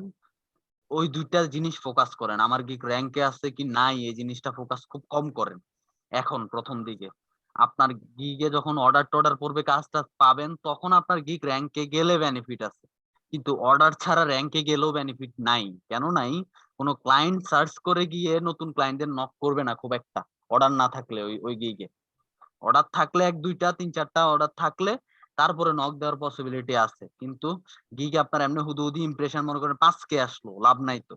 [SPEAKER 2] ওই দুইটা জিনিস ফোকাস করেন। আমার গিগ র্যাঙ্কে আছে কি নাই এই জিনিসটা ফোকাস খুব কম করেন এখন প্রথম দিকে। আপনার গিগে যখন অর্ডার পড়বে, কাজটা পাবেন, তখন আপনার গিগ র্যাঙ্কে গেলে বেনিফিট আছে, কিন্তু অর্ডার ছাড়া র্যাঙ্কে গেলেও বেনিফিট নাই। কেন নাই? কোনো ক্লায়েন্ট সার্চ করে গিয়ে নতুন ক্লায়েন্টদের নক করবে না খুব একটা, অর্ডার না থাকলে। ওই গিগে অর্ডার থাকলে 1-2টা 3-4টা অর্ডার থাকলে তারপরে নক দেওয়ার পসিবিলিটি আছে। কিন্তু গিগে আপনার এমনি হুদুহুদি ইমপ্রেশন মনে করেন 5K আসলো, লাভ নাই তো,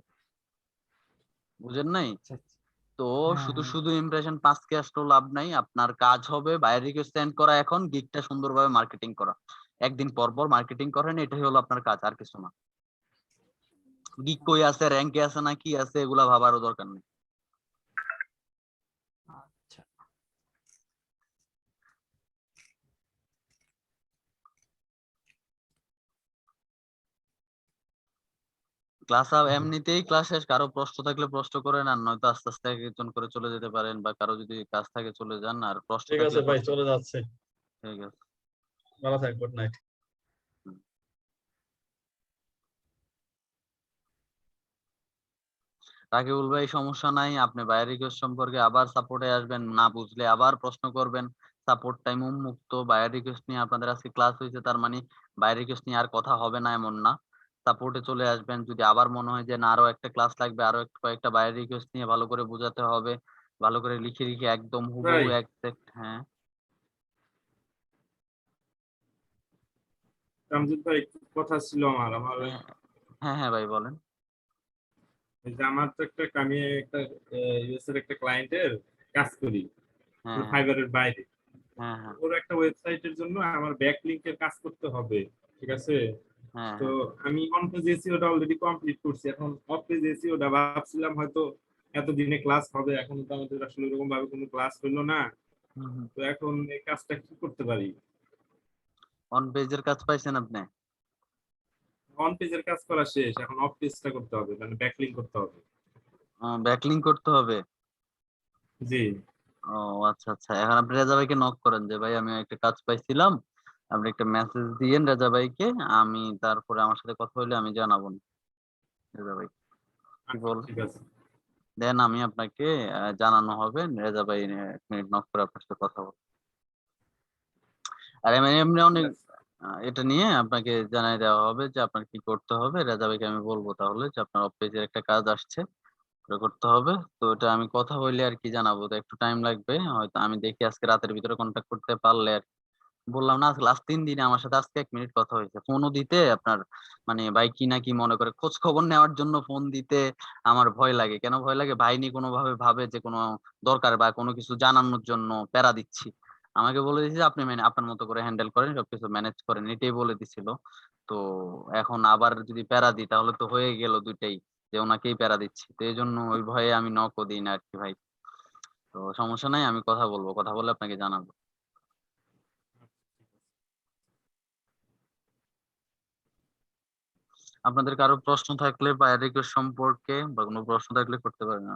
[SPEAKER 2] বুঝেন নাই?
[SPEAKER 6] আচ্ছা আচ্ছা।
[SPEAKER 2] তো
[SPEAKER 6] হ্যাঁ
[SPEAKER 2] শুধু
[SPEAKER 6] হ্যাঁ
[SPEAKER 2] শুধু ইমপ্রেশন 5K আসলেও লাভ নাই। আপনার কাজ হবে বায়ার রিকোয়েস্ট সেন্ড করা, এখন গিগটা সুন্দরভাবে মার্কেটিং করা। একদিন পর পর মার্কেটিং করেন, এটাই হলো আপনার কাজ, আর কিছু না। গিগ কই আছে, র্যাঙ্কে আছে না কি আছে এগুলা ভাবারও দরকার নেই।
[SPEAKER 6] আচ্ছা।
[SPEAKER 2] ক্লাস এমনিতেই ক্লাস শেষ, কারো প্রশ্ন থাকলে প্রশ্ন করেন, আর নয়তো আস্তে আস্তে এক একজন করে চলে যেতে পারেন, বা কারো যদি কাজ থাকে চলে যান, আর প্রশ্ন
[SPEAKER 1] ঠিক
[SPEAKER 2] থাকলে
[SPEAKER 1] আছে ভাই,
[SPEAKER 2] প্রশ্ন
[SPEAKER 1] চলে
[SPEAKER 2] করেন।
[SPEAKER 1] যাচ্ছে।
[SPEAKER 2] ঠিক আছে।
[SPEAKER 1] ভালো থাক, গুড নাইট।
[SPEAKER 2] হুম। রাকিবুল ভাই সমস্যা নাই, আপনি বায়ার রিকোয়েস্ট সম্পর্কে আবার সাপোর্টে আসবেন, না বুঝলে আবার প্রশ্ন করবেন। সাপোর্ট টাইম উন্মুক্ত। বায়ার রিকোয়েস্ট নিয়ে আপনাদের আজকে ক্লাস হয়েছে, তার মানে বায়ার রিকোয়েস্ট নিয়ে আর কথা হবে না এমন না। সাপোর্টে চলে আসবেন, যদি আবার মনে হয় যে না আরো একটা ক্লাস লাগবে, আরো কয়েকটা বায়ার রিকোয়েস্ট নিয়ে ভালো করে বোঝাতে হবে, ভালো করে লিখে লিখে একদম হুবহু
[SPEAKER 8] ভাই
[SPEAKER 2] এক্সাক্ট। হ্যাঁ
[SPEAKER 8] রামজিৎ ভাই, একটু কথা ছিল আমার আমার
[SPEAKER 2] হ্যাঁ হ্যাঁ হ্যাঁ ভাই বলেন।
[SPEAKER 8] ওই যে আমার তো আমি একটা ইউএস এর একটা ক্লায়েন্টের কাজ করি
[SPEAKER 2] হ্যাঁ হ্যাঁ
[SPEAKER 8] ফাইবারের বাইরে।
[SPEAKER 2] হ্যাঁ হ্যাঁ
[SPEAKER 8] ওর একটা ওয়েবসাইটের জন্য আমার ব্যাকলিংকের কাজ করতে হবে, ঠিক আছে?
[SPEAKER 2] হ্যাঁ
[SPEAKER 8] তো
[SPEAKER 2] হ্যাঁ
[SPEAKER 8] আমি অন পেজ এসইওটা অলরেডি কমপ্লিট করছি, এখন অফ পেজ এসইওটা ভাবছিলাম হয়তো এতদিনে ক্লাস হবে, এখন তো আমাদের আসলে এরকম ভাবে কোনো ক্লাস হলো না।
[SPEAKER 2] হুম হুম।
[SPEAKER 8] তো এখন এই কাজটা কি করতে পারি?
[SPEAKER 2] অন পেজের কাজ পাইছেন আপনি?
[SPEAKER 8] অন পেজের কাজ করা শেষ, এখন অফ পেজটা করতে হবে, মানে ব্যাকলিং করতে হবে।
[SPEAKER 2] ব্যাকলিং করতে হবে।
[SPEAKER 8] জি।
[SPEAKER 2] ও আচ্ছা আচ্ছা, এখন আপনি রেজা ভাইকে নক করেন যে ভাই আমি একটা কাজ পাইছিলাম, আপনি একটা মেসেজ দিয়েন রেজা ভাইকে, আমি তারপরে আমার সাথে কথা হইলে আমি জানাবো রেজা ভাই। কি বল
[SPEAKER 8] ঠিক আছে।
[SPEAKER 2] দেন আমি আপনাকে জানানো হবে, রেজা ভাই 1 মিনিট নক করে আপনার সাথে কথা বলবো। আর এমনি এমনি অনেক এটা নিয়ে আপনাকে জানাই দেওয়া হবে যে আপনার কি করতে হবে। রেজা ভাইকে আমি বলবো তাহলে যে আপনার অফ পেজের একটা কাজ আসছে, ওটা করতে হবে। তো এটা আমি কথা বলে আর কি জানাবো, তো একটু টাইম লাগবে, হয়তো আমি দেখি আজকে রাতের ভিতরে কন্ট্যাক্ট করতে পারলে আর কি। বললাম না লাস্ট 3 দিনে আমার সাথে আজকে 1 মিনিট কথা হয়েছে। ফোনও দিতে আপনার মানে ভাই কি না কি মনে করে খোঁজ খবর নেওয়ার জন্য ফোন দিতে আমার ভয় লাগে। কেন ভয় লাগে? ভাই নি কোনোভাবে ভাবে যে কোনো দরকার বা কোনো কিছু জানানোর জন্য প্যারা দিচ্ছি। আমাকে বলে দিয়েছে যে আপনি আপনার মতো করে হ্যান্ডেল করেন, সবকিছু ম্যানেজ করেন, এটাই বলে দিছিল। তো এখন আবার যদি প্যারা দিই তাহলে তো হয়ে গেল দুইটাই, যে ওনাকেই প্যারা দিচ্ছি। তো এই জন্য ওই ভয়ে আমি নকও দিই না আর কি ভাই। তো সমস্যা নাই, আমি কথা বলবো, কথা বলে আপনাকে জানাবো। আপনাদের কারো প্রশ্ন থাকলে বা রিকোয়েস্ট সম্পর্কে বা কোনো প্রশ্ন থাকলে করতে পারেন।